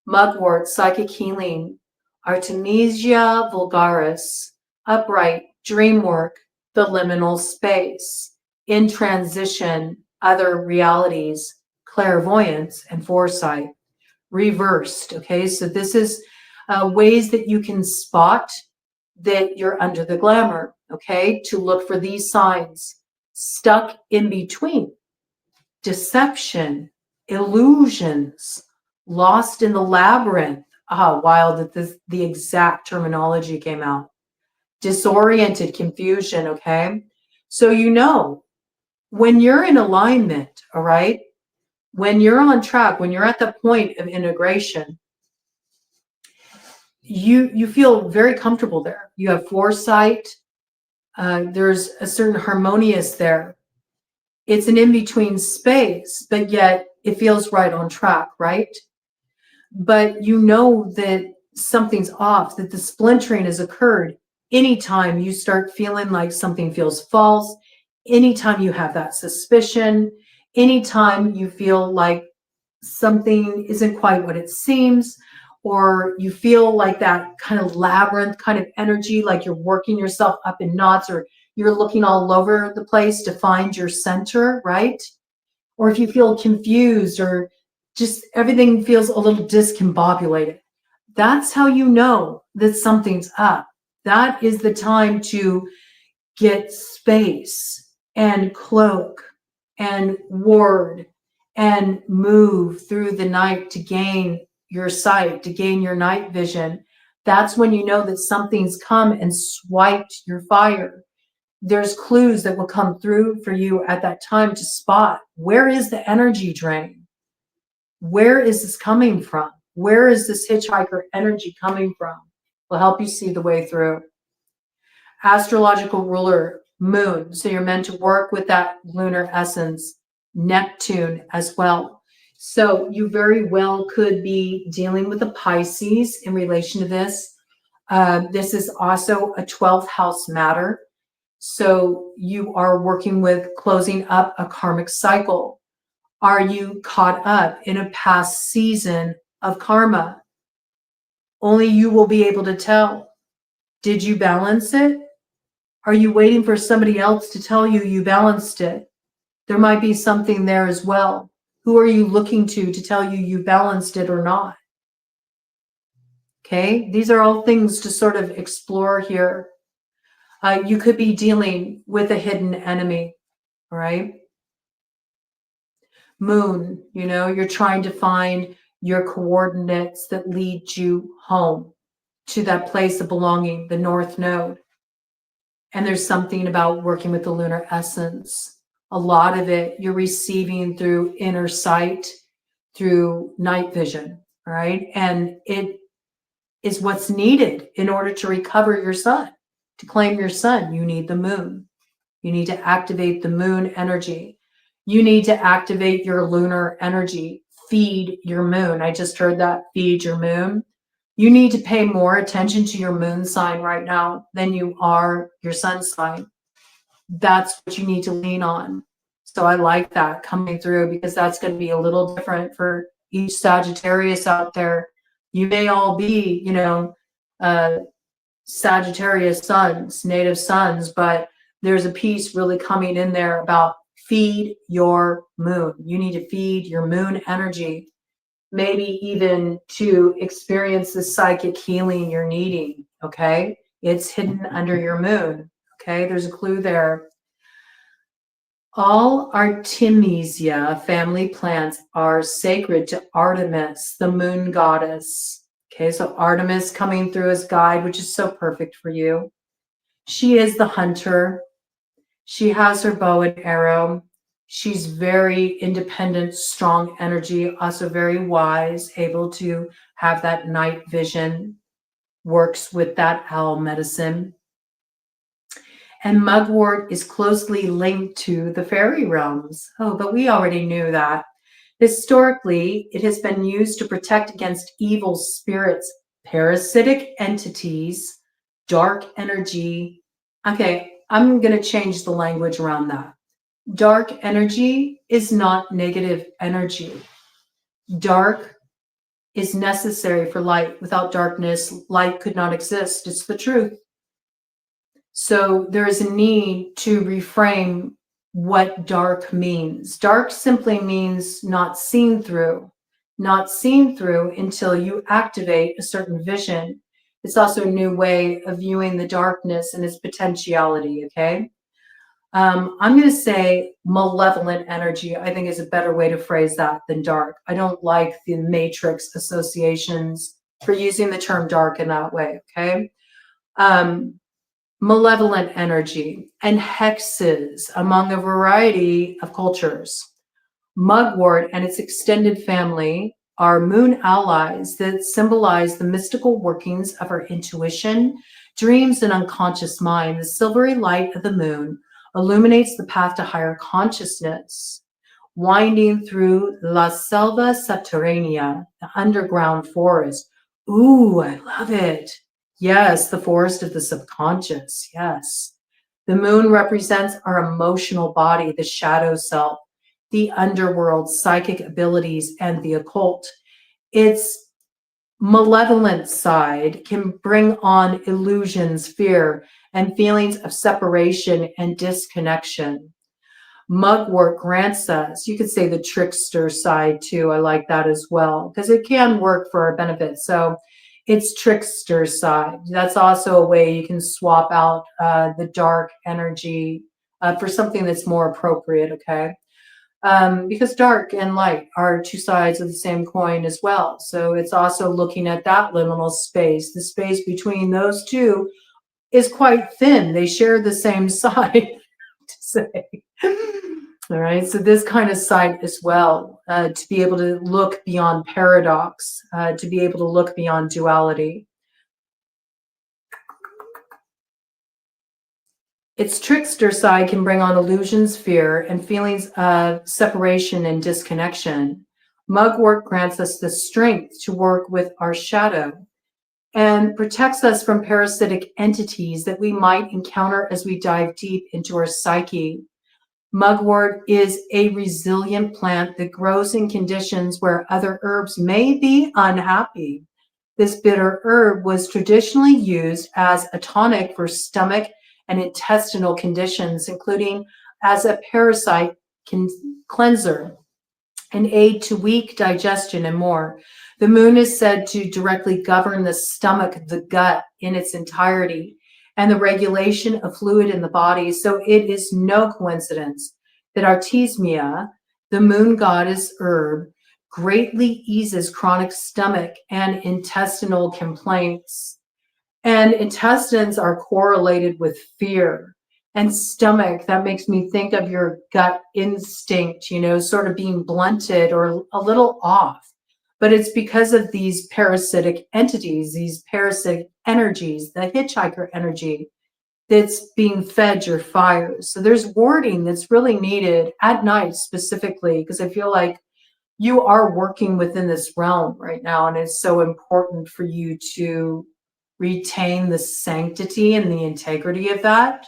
Mugwort, psychic healing, Artemisia vulgaris, upright, dream work, the liminal space, in transition, other realities, clairvoyance and foresight, reversed. Okay, so this is ways that you can spot that you're under the glamour. Okay, to look for these signs. Stuck in between, deception, illusions, lost in the labyrinth. Wild that the exact terminology came out. Disoriented, confusion, okay? So you know, when you're in alignment, all right, when you're on track, when you're at the point of integration, you feel very comfortable there. You have foresight. There's a certain harmonious there. It's an in-between space, but yet it feels right on track, right? But you know that something's off, that the splintering has occurred anytime you start feeling like something feels false, anytime you have that suspicion, anytime you feel like something isn't quite what it seems, or you feel like that kind of labyrinth kind of energy, like you're working yourself up in knots, or you're looking all over the place to find your center, right? Or if you feel confused or just everything feels a little discombobulated, that's how you know that something's up. That is the time to get space and cloak and ward and move through the night to gain your sight, to gain your night vision. That's when you know that something's come and swiped your fire. There's clues that will come through for you at that time to spot, where is the energy drain? Where is this coming from? Where is this hitchhiker energy coming from? Will help you see the way through. Astrological ruler, moon. So you're meant to work with that lunar essence. Neptune as well. So you very well could be dealing with a Pisces in relation to this. This is also a 12th house matter. So you are working with closing up a karmic cycle. Are you caught up in a past season of karma? Only you will be able to tell. Did you balance it? Are you waiting for somebody else to tell you you balanced it? There might be something there as well. Who are you looking to tell you you balanced it or not? Okay, these are all things to sort of explore here. You could be dealing with a hidden enemy, all right? Moon, you know, you're trying to find your coordinates that lead you home to that place of belonging, the North Node. And there's something about working with the lunar essence. A lot of it you're receiving through inner sight, through night vision, right? And it is what's needed in order to recover your sun, to claim your sun. You need the moon. You need to activate the moon energy. You need to activate your lunar energy. Feed your moon. I just heard that, feed your moon. You need to pay more attention to your moon sign right now than you are your sun sign. That's what you need to lean on. So I like that coming through, because that's going to be a little different for each Sagittarius out there. You may all be, you know, Sagittarius suns, native suns, but there's a piece really coming in there about feed your moon. You need to feed your moon energy, maybe even to experience the psychic healing you're needing, okay? It's hidden under your moon, okay? There's a clue there. All Artemisia family plants are sacred to Artemis, the moon goddess. Okay, so Artemis coming through as guide, which is so perfect for you. She is the hunter. She has her bow and arrow. She's very independent, strong energy, also very wise, able to have that night vision, works with that owl medicine. And mugwort is closely linked to the fairy realms. Oh, but we already knew that. Historically, it has been used to protect against evil spirits, parasitic entities, dark energy. Okay, I'm going to change the language around that. Dark energy is not negative energy. Dark is necessary for light. Without darkness, light could not exist. It's the truth. So there is a need to reframe what dark means. Dark simply means not seen through until you activate a certain vision. It's also a new way of viewing the darkness and its potentiality, okay? I'm going to say malevolent energy, I think, is a better way to phrase that than dark. I don't like the matrix associations for using the term dark in that way, okay? Malevolent energy and hexes among a variety of cultures. Mugwort and its extended family are moon allies that symbolize the mystical workings of our intuition, dreams, and unconscious mind. The silvery light of the moon illuminates the path to higher consciousness, winding through La Selva Subterránea, the underground forest. Ooh, I love it. Yes, the forest of the subconscious. Yes. The moon represents our emotional body, the shadow self, the underworld, psychic abilities, and the occult. Its malevolent side can bring on illusions, fear, and feelings of separation and disconnection. Mugwort grants us, you could say, the trickster side too. I like that as well, because it can work for our benefit. So it's trickster side. That's also a way you can swap out the dark energy for something that's more appropriate, okay? because dark and light are two sides of the same coin as well. So it's also looking at that liminal space. The space between those two is quite thin. They share the same side, to say. All right, so this kind of side as well, to be able to look beyond paradox, to be able to look beyond duality. Its trickster side can bring on illusions, fear, and feelings of separation and disconnection. Mugwort grants us the strength to work with our shadow and protects us from parasitic entities that we might encounter as we dive deep into our psyche. Mugwort is a resilient plant that grows in conditions where other herbs may be unhappy. This bitter herb was traditionally used as a tonic for stomach and intestinal conditions, including as a parasite cleanser, an aid to weak digestion, and more. The moon is said to directly govern the stomach, the gut in its entirety, and the regulation of fluid in the body. So it is no coincidence that Artemisia, the moon goddess herb, greatly eases chronic stomach and intestinal complaints. And intestines are correlated with fear. And stomach, that makes me think of your gut instinct, sort of being blunted or a little off. But it's because of these parasitic entities, these parasitic energies, the hitchhiker energy that's being fed your fires. So there's warding that's really needed at night specifically, because I feel like you are working within this realm right now, and it's so important for you to retain the sanctity and the integrity of that.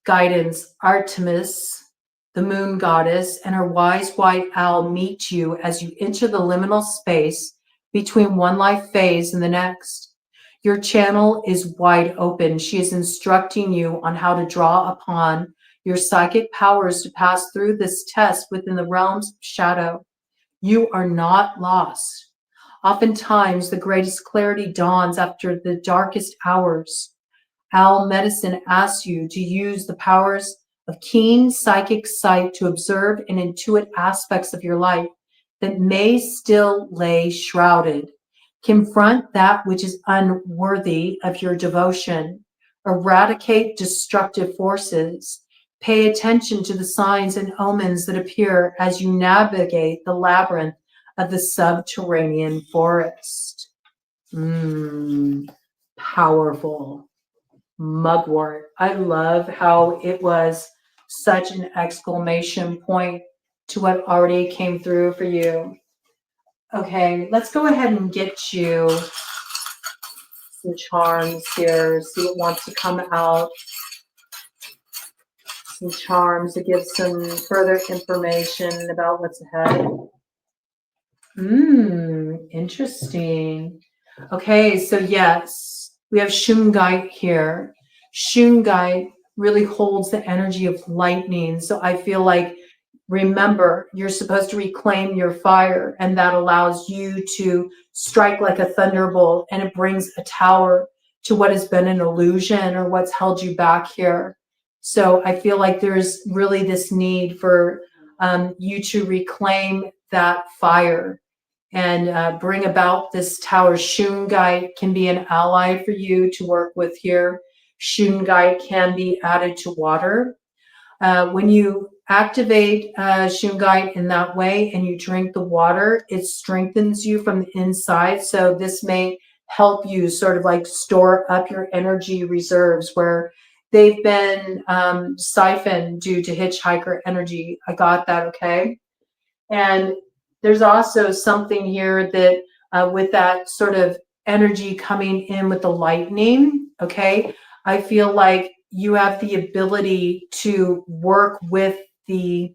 Guidance, Artemis, the moon goddess, and her wise white owl meet you as you enter the liminal space between one life phase and the next. Your channel is wide open. She is instructing you on how to draw upon your psychic powers to pass through this test within the realms of shadow. You are not lost. Oftentimes, the greatest clarity dawns after the darkest hours. Owl medicine asks you to use the powers of keen psychic sight to observe and intuit aspects of your life that may still lay shrouded. Confront that which is unworthy of your devotion. Eradicate destructive forces. Pay attention to the signs and omens that appear as you navigate the labyrinth of the subterranean forest. Powerful. Mugwort. I love how it was such an exclamation point to what already came through for you. Okay, let's go ahead and get you some charms here. See what wants to come out. Some charms to give some further information about what's ahead. Interesting. Okay, so yes, we have Shungite here. Shungite really holds the energy of lightning. So I feel like, remember, you're supposed to reclaim your fire, and that allows you to strike like a thunderbolt, and it brings a tower to what has been an illusion or what's held you back here. So I feel like there's really this need for you to reclaim that fire and bring about this tower. Shungite can be an ally for you to work with here. Shungite can be added to water. When you activate Shungite in that way and you drink the water, it strengthens you from the inside. So this may help you sort of like store up your energy reserves where they've been siphoned due to hitchhiker energy. I got that, okay? And there's also something here that with that sort of energy coming in with the lightning, okay, I feel like you have the ability to work with the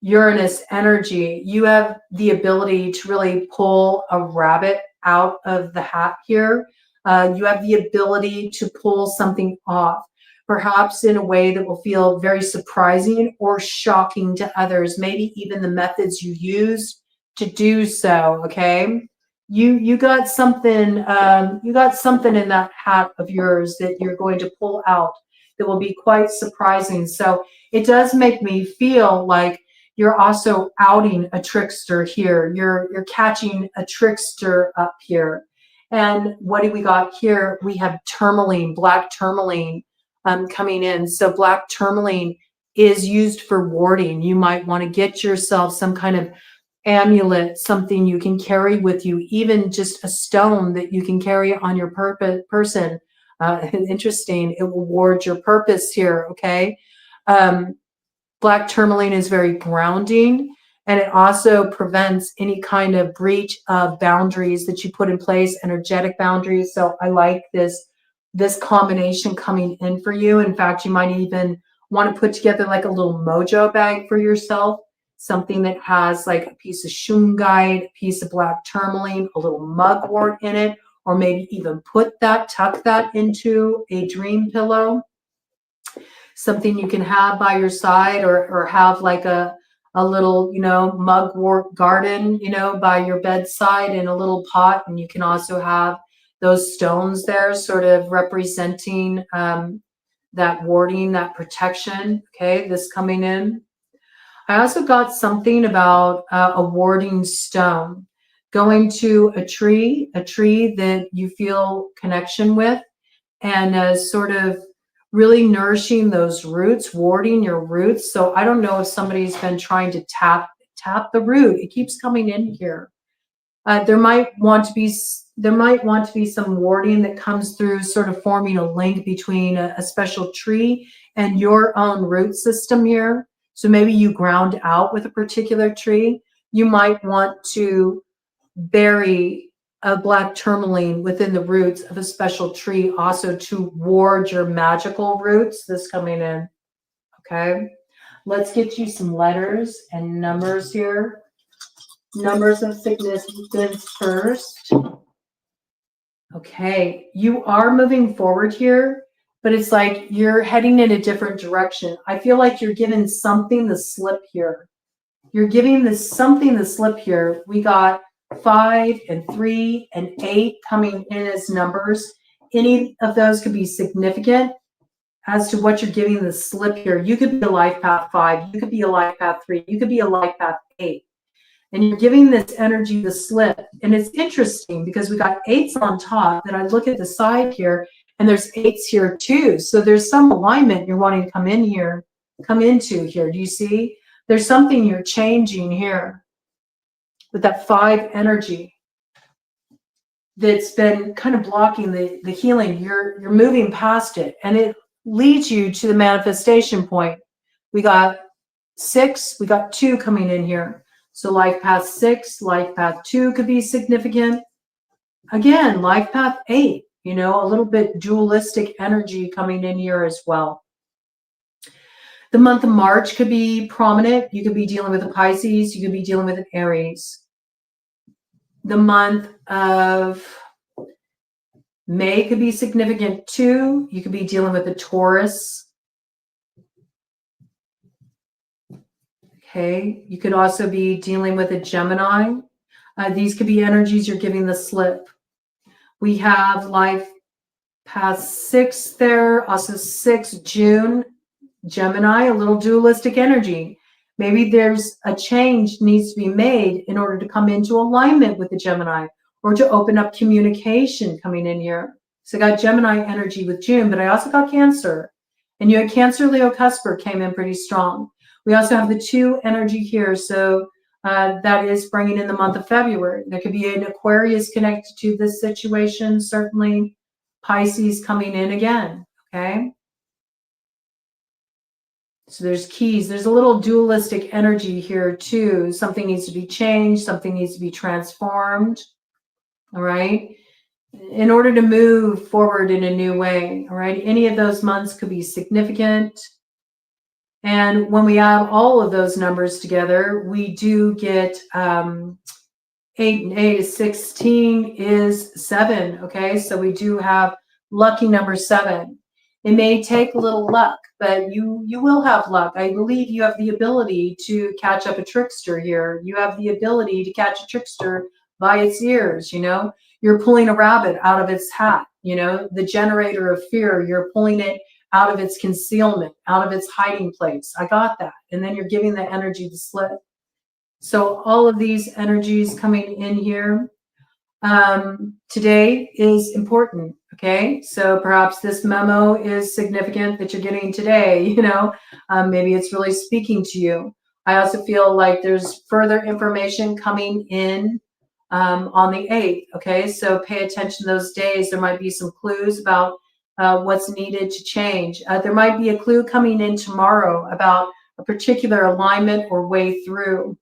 Uranus energy. You have the ability to really pull a rabbit out of the hat here. You have the ability to pull something off, perhaps in a way that will feel very surprising or shocking to others, maybe even the methods you use to do so, okay? You got something in that hat of yours that you're going to pull out that will be quite surprising. So it does make me feel like you're also outing a trickster here. You're catching a trickster up here. And what do we got here? We have tourmaline, black tourmaline coming in. So black tourmaline is used for warding. You might want to get yourself some kind of amulet, something you can carry with you, even just a stone that you can carry on your person. Interesting. It will ward your purpose here. Okay. Black tourmaline is very grounding, and it also prevents any kind of breach of boundaries that you put in place, energetic boundaries. So I like this combination coming in for you. In fact, you might even want to put together like a little mojo bag for yourself, something that has like a piece of shungite, a piece of black tourmaline, a little mugwort in it, or maybe even tuck that into a dream pillow. Something you can have by your side, or have like a little, mugwort garden, by your bedside in a little pot. And you can also have those stones there sort of representing that warding, that protection. Okay, this coming in. I also got something about a warding stone. Going to a tree that you feel connection with, and sort of really nourishing those roots, warding your roots. So I don't know if somebody's been trying to tap the root. It keeps coming in here. There might want to be some warding that comes through, sort of forming a link between a special tree and your own root system here. So maybe you ground out with a particular tree. You might want to bury a black tourmaline within the roots of a special tree, also to ward your magical roots. This coming in. Okay, let's get you some letters and numbers here. Numbers of significance first. Okay, you are moving forward here, but it's like you're heading in a different direction. I feel like you're giving something the slip here. You're giving this something the slip here. We got 5 and 3 and 8 coming in as numbers. Any of those could be significant as to what you're giving the slip here. You could be a life path 5, you could be a life path 3, you could be a life path 8. And you're giving this energy the slip. And it's interesting because we got 8s on top. Then I look at the side here, and there's 8s here too. So there's some alignment you're wanting to come into here. Do you see? There's something you're changing here with that 5 energy that's been kind of blocking the healing. You're moving past it, and it leads you to the manifestation point. We got 6, we got 2 coming in here. So life path 6, life path 2 could be significant. Again, life path 8, a little bit dualistic energy coming in here as well. The month of March could be prominent. You could be dealing with a Pisces. You could be dealing with an Aries. The month of May could be significant too. You could be dealing with a Taurus. Okay. You could also be dealing with a Gemini. These could be energies you're giving the slip. We have life path 6 there. Also 6 June. Gemini, a little dualistic energy. Maybe there's a change needs to be made in order to come into alignment with the Gemini, or to open up communication coming in here. So I got Gemini energy with June, but I also got Cancer. And you had Cancer, Leo, Cusper came in pretty strong. We also have the 2 energy here. So that is bringing in the month of February. There could be an Aquarius connected to this situation. Certainly Pisces coming in again. Okay. So there's keys. There's a little dualistic energy here too. Something needs to be changed. Something needs to be transformed. All right. In order to move forward in a new way. All right. Any of those months could be significant. And when we add all of those numbers together, we do get 8 and 8 is 16 is 7. Okay. So we do have lucky number 7. It may take a little luck, but you will have luck. I believe you have the ability to catch up a trickster here. You have the ability to catch a trickster by its ears. You're pulling a rabbit out of its hat. The generator of fear, you're pulling it out of its concealment, out of its hiding place. I got that. And then you're giving the energy to slip. So all of these energies coming in here today is important. Okay. So perhaps this memo is significant that you're getting today, you know, maybe it's really speaking to you. I also feel like there's further information coming in on the 8th. Okay. So pay attention to those days. There might be some clues about what's needed to change. There might be a clue coming in tomorrow about a particular alignment or way through,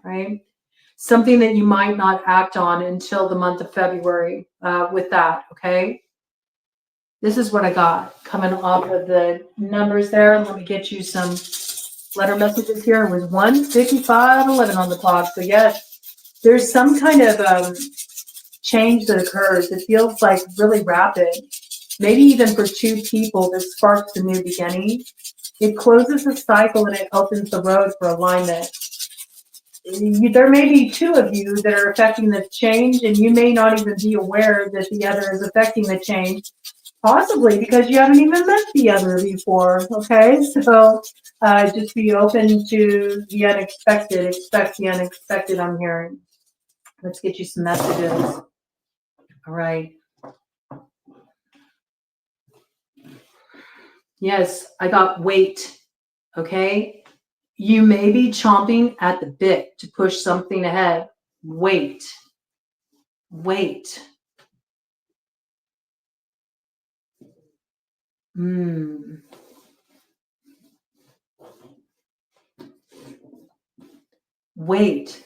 right? Something that you might not act on until the month of February with that, okay? This is what I got coming off of the numbers there. Let me get you some letter messages here. It was 1:55:11 on the clock. So yes, there's some kind of change that occurs. It feels like really rapid. Maybe even for two people, this sparks a new beginning. It closes the cycle and it opens the road for alignment. There may be two of you that are affecting the change, and you may not even be aware that the other is affecting the change, possibly because you haven't even met the other before. Okay, so just be open to the unexpected. Expect the unexpected, I'm hearing. Let's get you some messages. All right. Yes, I got wait. Okay. You may be chomping at the bit to push something ahead. Wait. Wait. Wait.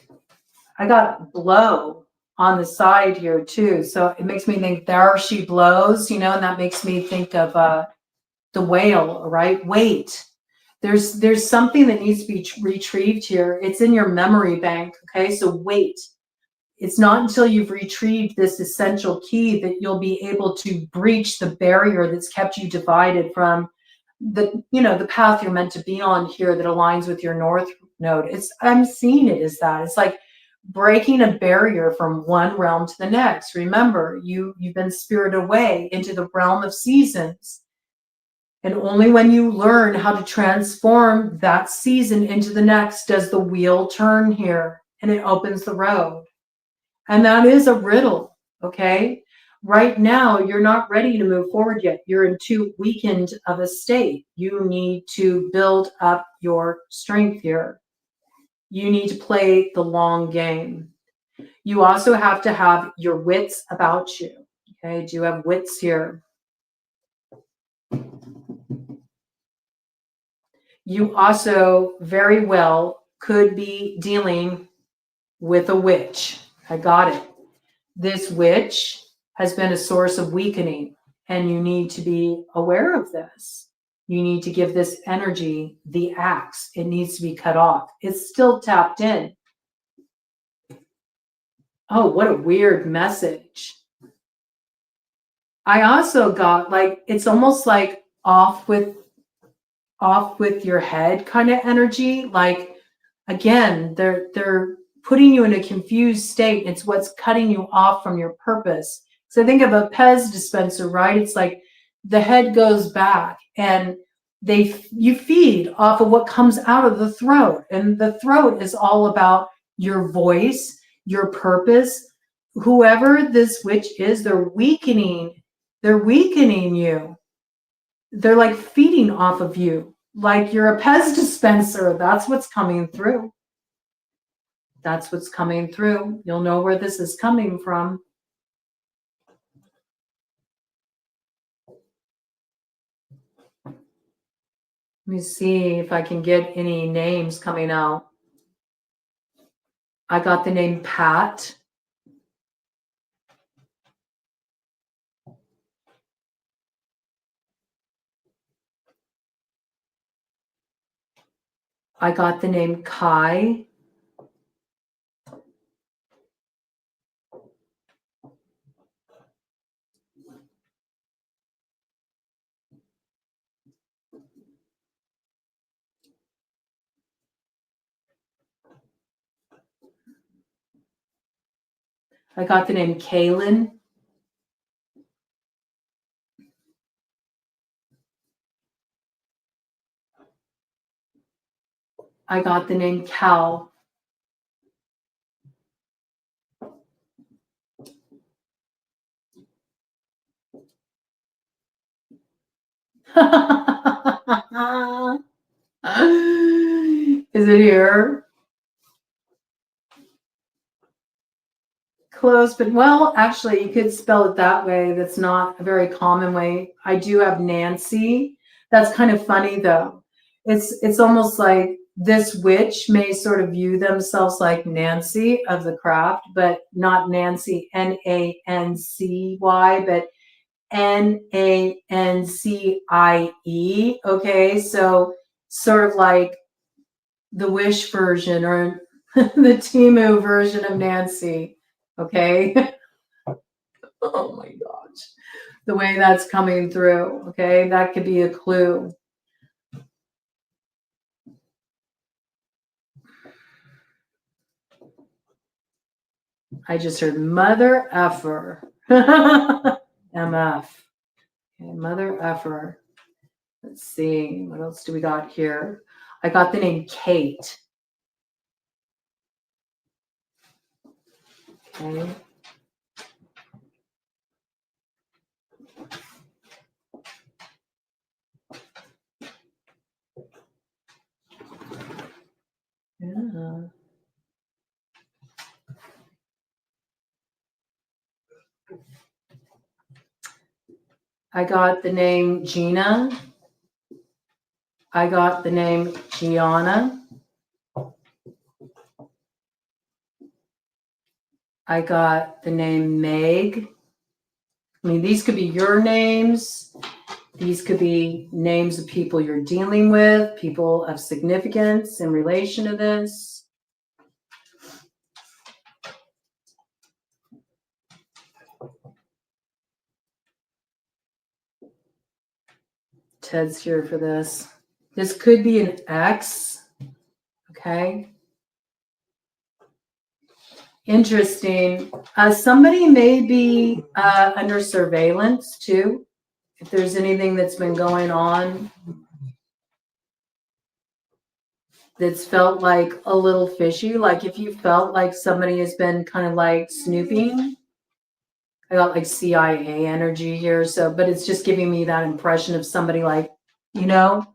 I got blow on the side here too. So it makes me think there she blows, you know, and that makes me think of the whale, right? Wait. There's something that needs to be retrieved here. It's in your memory bank. Okay. So wait. It's not until you've retrieved this essential key that you'll be able to breach the barrier that's kept you divided from the path you're meant to be on here that aligns with your north node. I'm seeing it as that. It's like breaking a barrier from one realm to the next. Remember, you've been spirited away into the realm of seasons. And only when you learn how to transform that season into the next does the wheel turn here and it opens the road. And that is a riddle, okay? Right now, you're not ready to move forward yet. You're in too weakened of a state. You need to build up your strength here. You need to play the long game. You also have to have your wits about you, okay? Do you have wits here? You also very well could be dealing with a witch. I got it. This witch has been a source of weakening, and you need to be aware of this. You need to give this energy the axe. It needs to be cut off. It's still tapped in. Oh, what a weird message. I also got it's almost like off with your head kind of energy. Like, again, they're putting you in a confused state. It's what's cutting you off from your purpose. So think of a Pez dispenser, right? It's like the head goes back and you feed off of what comes out of the throat. And the throat is all about your voice, your purpose. Whoever this witch is, they're weakening you. They're like feeding off of you. Like you're a Pez dispenser. That's what's coming through. That's what's coming through. You'll know where this is coming from. Let me see if I can get any names coming out. I got the name Pat. I got the name Kai. I got the name Kaylin. I got the name Cal. Is it here? Close, but well, actually, you could spell it that way. That's not a very common way. I do have Nancy. That's kind of funny, though. It's almost like this witch may sort of view themselves like Nancy of the craft, but not Nancy, Nancy, but Nancie. Okay, so sort of like the Wish version or the Timu version of Nancy. Okay. Oh my gosh. The way that's coming through. Okay. That could be a clue. I just heard mother effer. MF. Okay, mother effer. Let's see. What else do we got here? I got the name Kate. Okay. Yeah. I got the name Gina. I got the name Gianna. I got the name Meg. I mean, these could be your names. These could be names of people you're dealing with, people of significance in relation to this. Ted's here for this. This could be an ex. Okay. Interesting. Somebody may be under surveillance too. If there's anything that's been going on that's felt like a little fishy, like if you felt like somebody has been kind of like snooping, I got like CIA energy here. So, but it's just giving me that impression of somebody like, you know,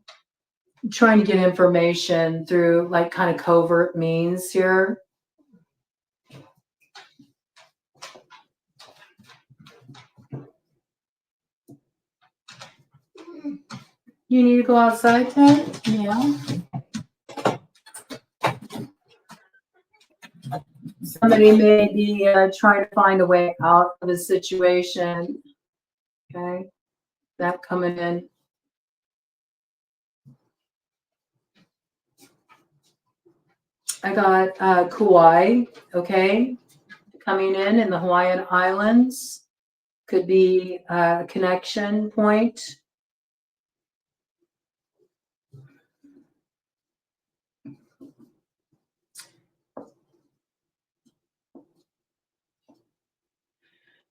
trying to get information through like kind of covert means here. You need to go outside, Ted? Yeah. Somebody may be trying to find a way out of a situation. Okay. That coming in. I got Kauai, okay, coming in the Hawaiian Islands. Could be a connection point.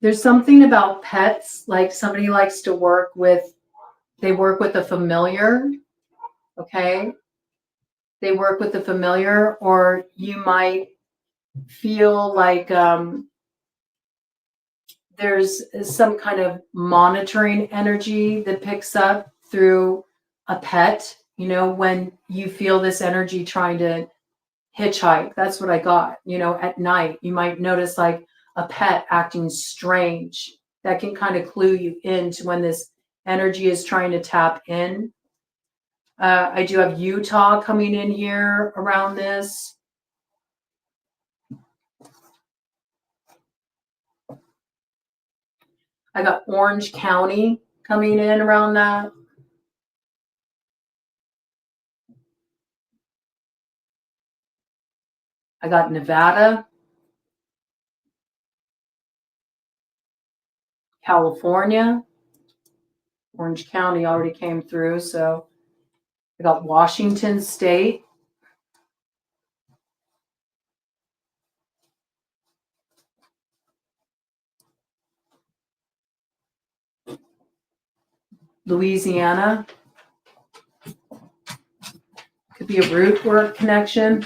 There's something about pets, like somebody likes to work with, they work with a familiar, okay? They work with the familiar, or you might feel like there's some kind of monitoring energy that picks up through a pet, you know, when you feel this energy trying to hitchhike. That's what I got, you know, at night. You might notice like a pet acting strange. That can kind of clue you into when this energy is trying to tap in. I do have Utah coming in here around this. I got Orange County coming in around that. I got Nevada, California. Orange County already came through, so I got Washington State. Louisiana. be a root work connection.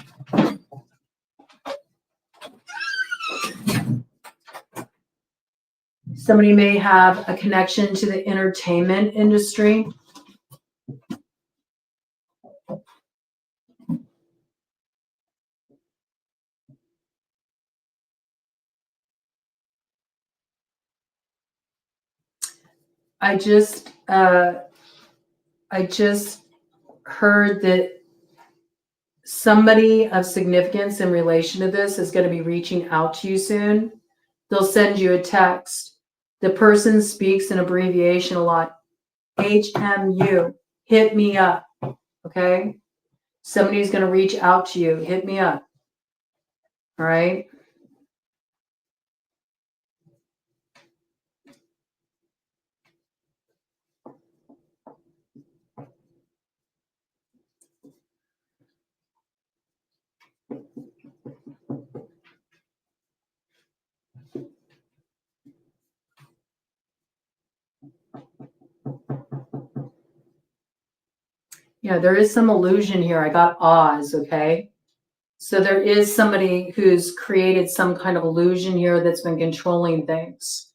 Somebody may have a connection to the entertainment industry. I just heard that somebody of significance in relation to this is going to be reaching out to you soon. They'll send you a text. The person speaks an abbreviation a lot. HMU. Hit me up. Okay? Somebody's going to reach out to you. Hit me up. All right? Yeah, there is some illusion here. I got Oz, okay? So there is somebody who's created some kind of illusion here that's been controlling things.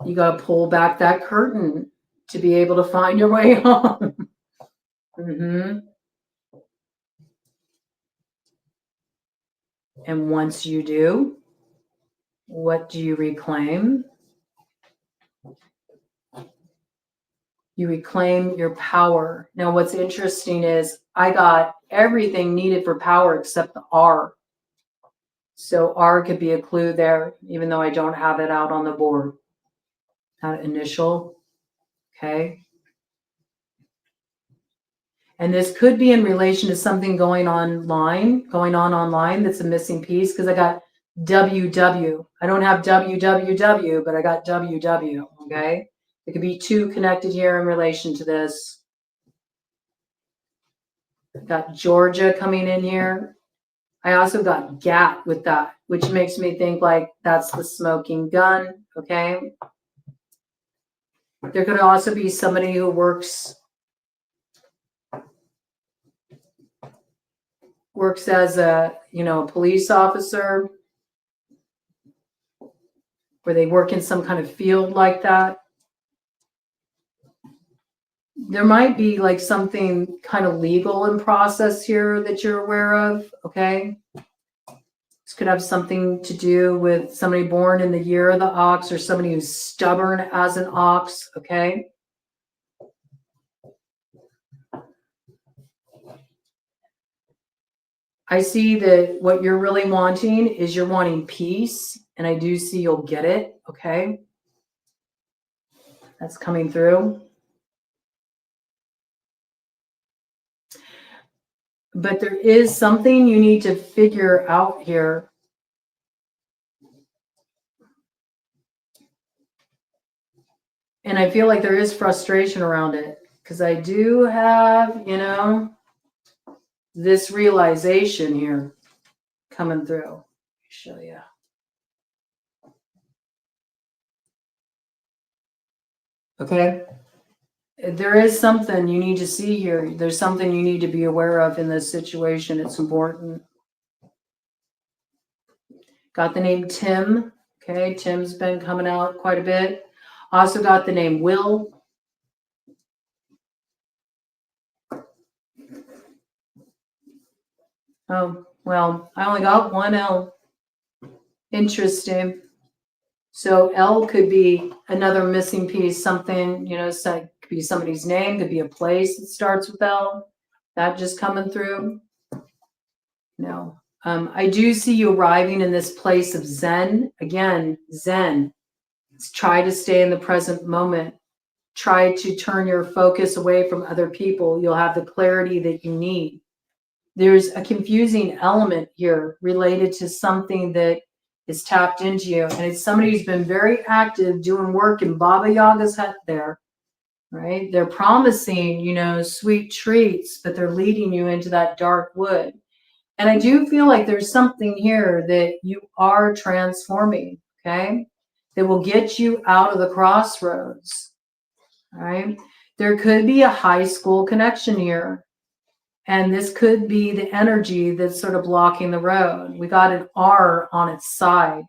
You got to pull back that curtain to be able to find your way home. And once you do, what do you reclaim? You reclaim your power. Now, what's interesting is I got everything needed for power except the R. So R could be a clue there, even though I don't have it out on the board. That initial, okay? And this could be in relation to something going on online that's a missing piece, because I got WW. I don't have WWW, but I got WW, okay? It could be two connected here in relation to this. Got Georgia coming in here. I also got GAT with that, which makes me think like that's the smoking gun, okay? There could also be somebody who works as a, police officer, where they work in some kind of field like that. There might be like something kind of legal in process here that you're aware of, okay? This could have something to do with somebody born in the year of the ox, or somebody who's stubborn as an ox, okay? I see that what you're really wanting is you're wanting peace, and I do see you'll get it, okay? That's coming through. But there is something you need to figure out here. And I feel like there is frustration around it, because I do have, this realization here coming through. Let me show you. Okay. There is something you need to see here. There's something you need to be aware of in this situation. It's important. Got the name Tim. Okay, Tim's been coming out quite a bit. Also got the name Will. Oh, well, I only got one L. Interesting. So L could be another missing piece, something, so could be somebody's name, could be a place that starts with L. That just coming through. No. I do see you arriving in this place of Zen. Again, Zen. Try to stay in the present moment. Try to turn your focus away from other people. You'll have the clarity that you need. There's a confusing element here related to something that is tapped into you. And it's somebody who's been very active doing work in Baba Yaga's hut there, right? They're promising, sweet treats, but they're leading you into that dark wood. And I do feel like there's something here that you are transforming, okay? That will get you out of the crossroads, all right? There could be a high school connection here. And this could be the energy that's sort of blocking the road. We got an R on its side,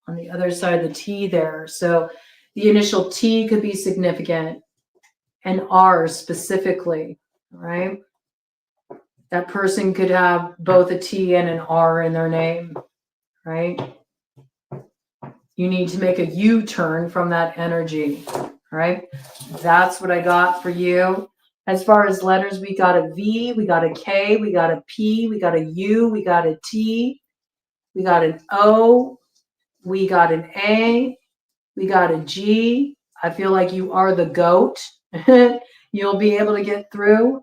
on the other side of the T there. So the initial T could be significant, and R specifically, right? That person could have both a T and an R in their name, right? You need to make a U-turn from that energy, right? That's what I got for you. As far as letters, we got a V, we got a K, we got a P, we got a U, we got a T, we got an O, we got an A, we got a G. I feel like you are the GOAT. You'll be able to get through.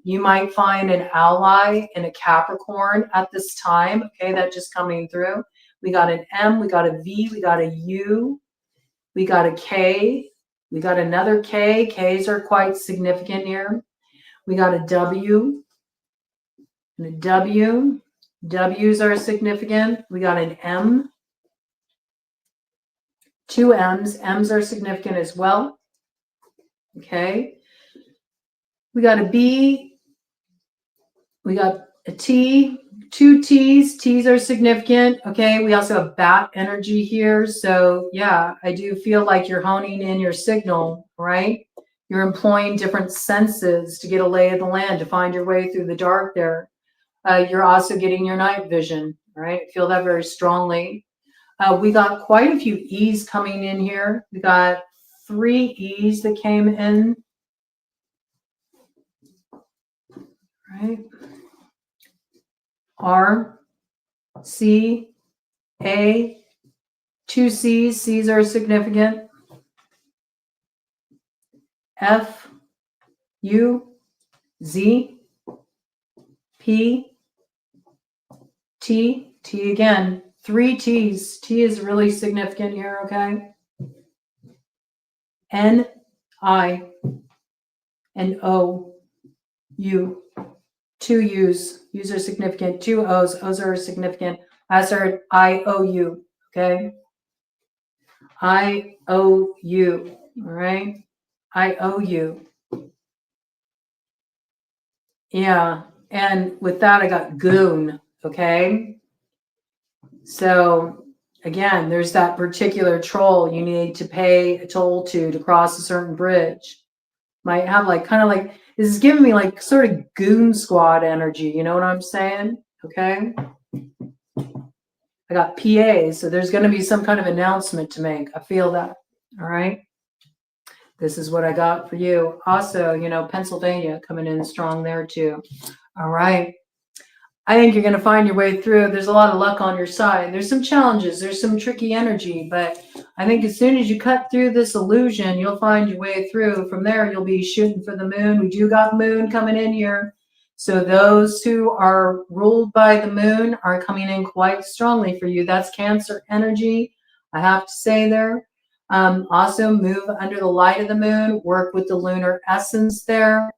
You might find an ally in a Capricorn at this time. Okay, that's just coming through. We got an M, we got a V, we got a U, we got a K, we got another K. Ks are quite significant here. We got a W and a W. W's are significant. We got an M. Two M's. M's are significant as well. Okay. We got a B. We got a T. Two T's. T's are significant. Okay. We also have bat energy here. So yeah, I do feel like you're honing in your signal, right? You're employing different senses to get a lay of the land, to find your way through the dark there. You're also getting your night vision, right? I feel that very strongly. We got quite a few E's coming in here. We got 3 E's that came in. Right? R, C, A, 2 C's. C's are significant. F, U, Z, P, T, T again. 3 T's. T is really significant here, okay? N, I, and O, U. 2 U's. U's are significant. 2 O's. O's are significant. As are I, O, U, okay? I, O, U, all right? I owe you. Yeah, and with that, I got goon, okay? So again, there's that particular troll you need to pay a toll to cross a certain bridge. Might have like, kind of like, this is giving me like sort of goon squad energy, you know what I'm saying? Okay. I got PA, so there's going to be some kind of announcement to make. I feel that. All right. This is what I got for you. Also, you know, Pennsylvania coming in strong there too. All right. I think you're going to find your way through. There's a lot of luck on your side. There's some challenges. There's some tricky energy, but I think as soon as you cut through this illusion, you'll find your way through. From there, you'll be shooting for the moon. We do got moon coming in here. So those who are ruled by the moon are coming in quite strongly for you. That's Cancer energy, I have to say there. Also move under the light of the moon, work with the lunar essence there.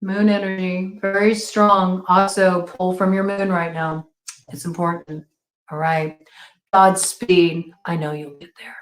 Moon energy, very strong. Also pull from your moon right now. It's important. All right. Godspeed. I know you'll get there.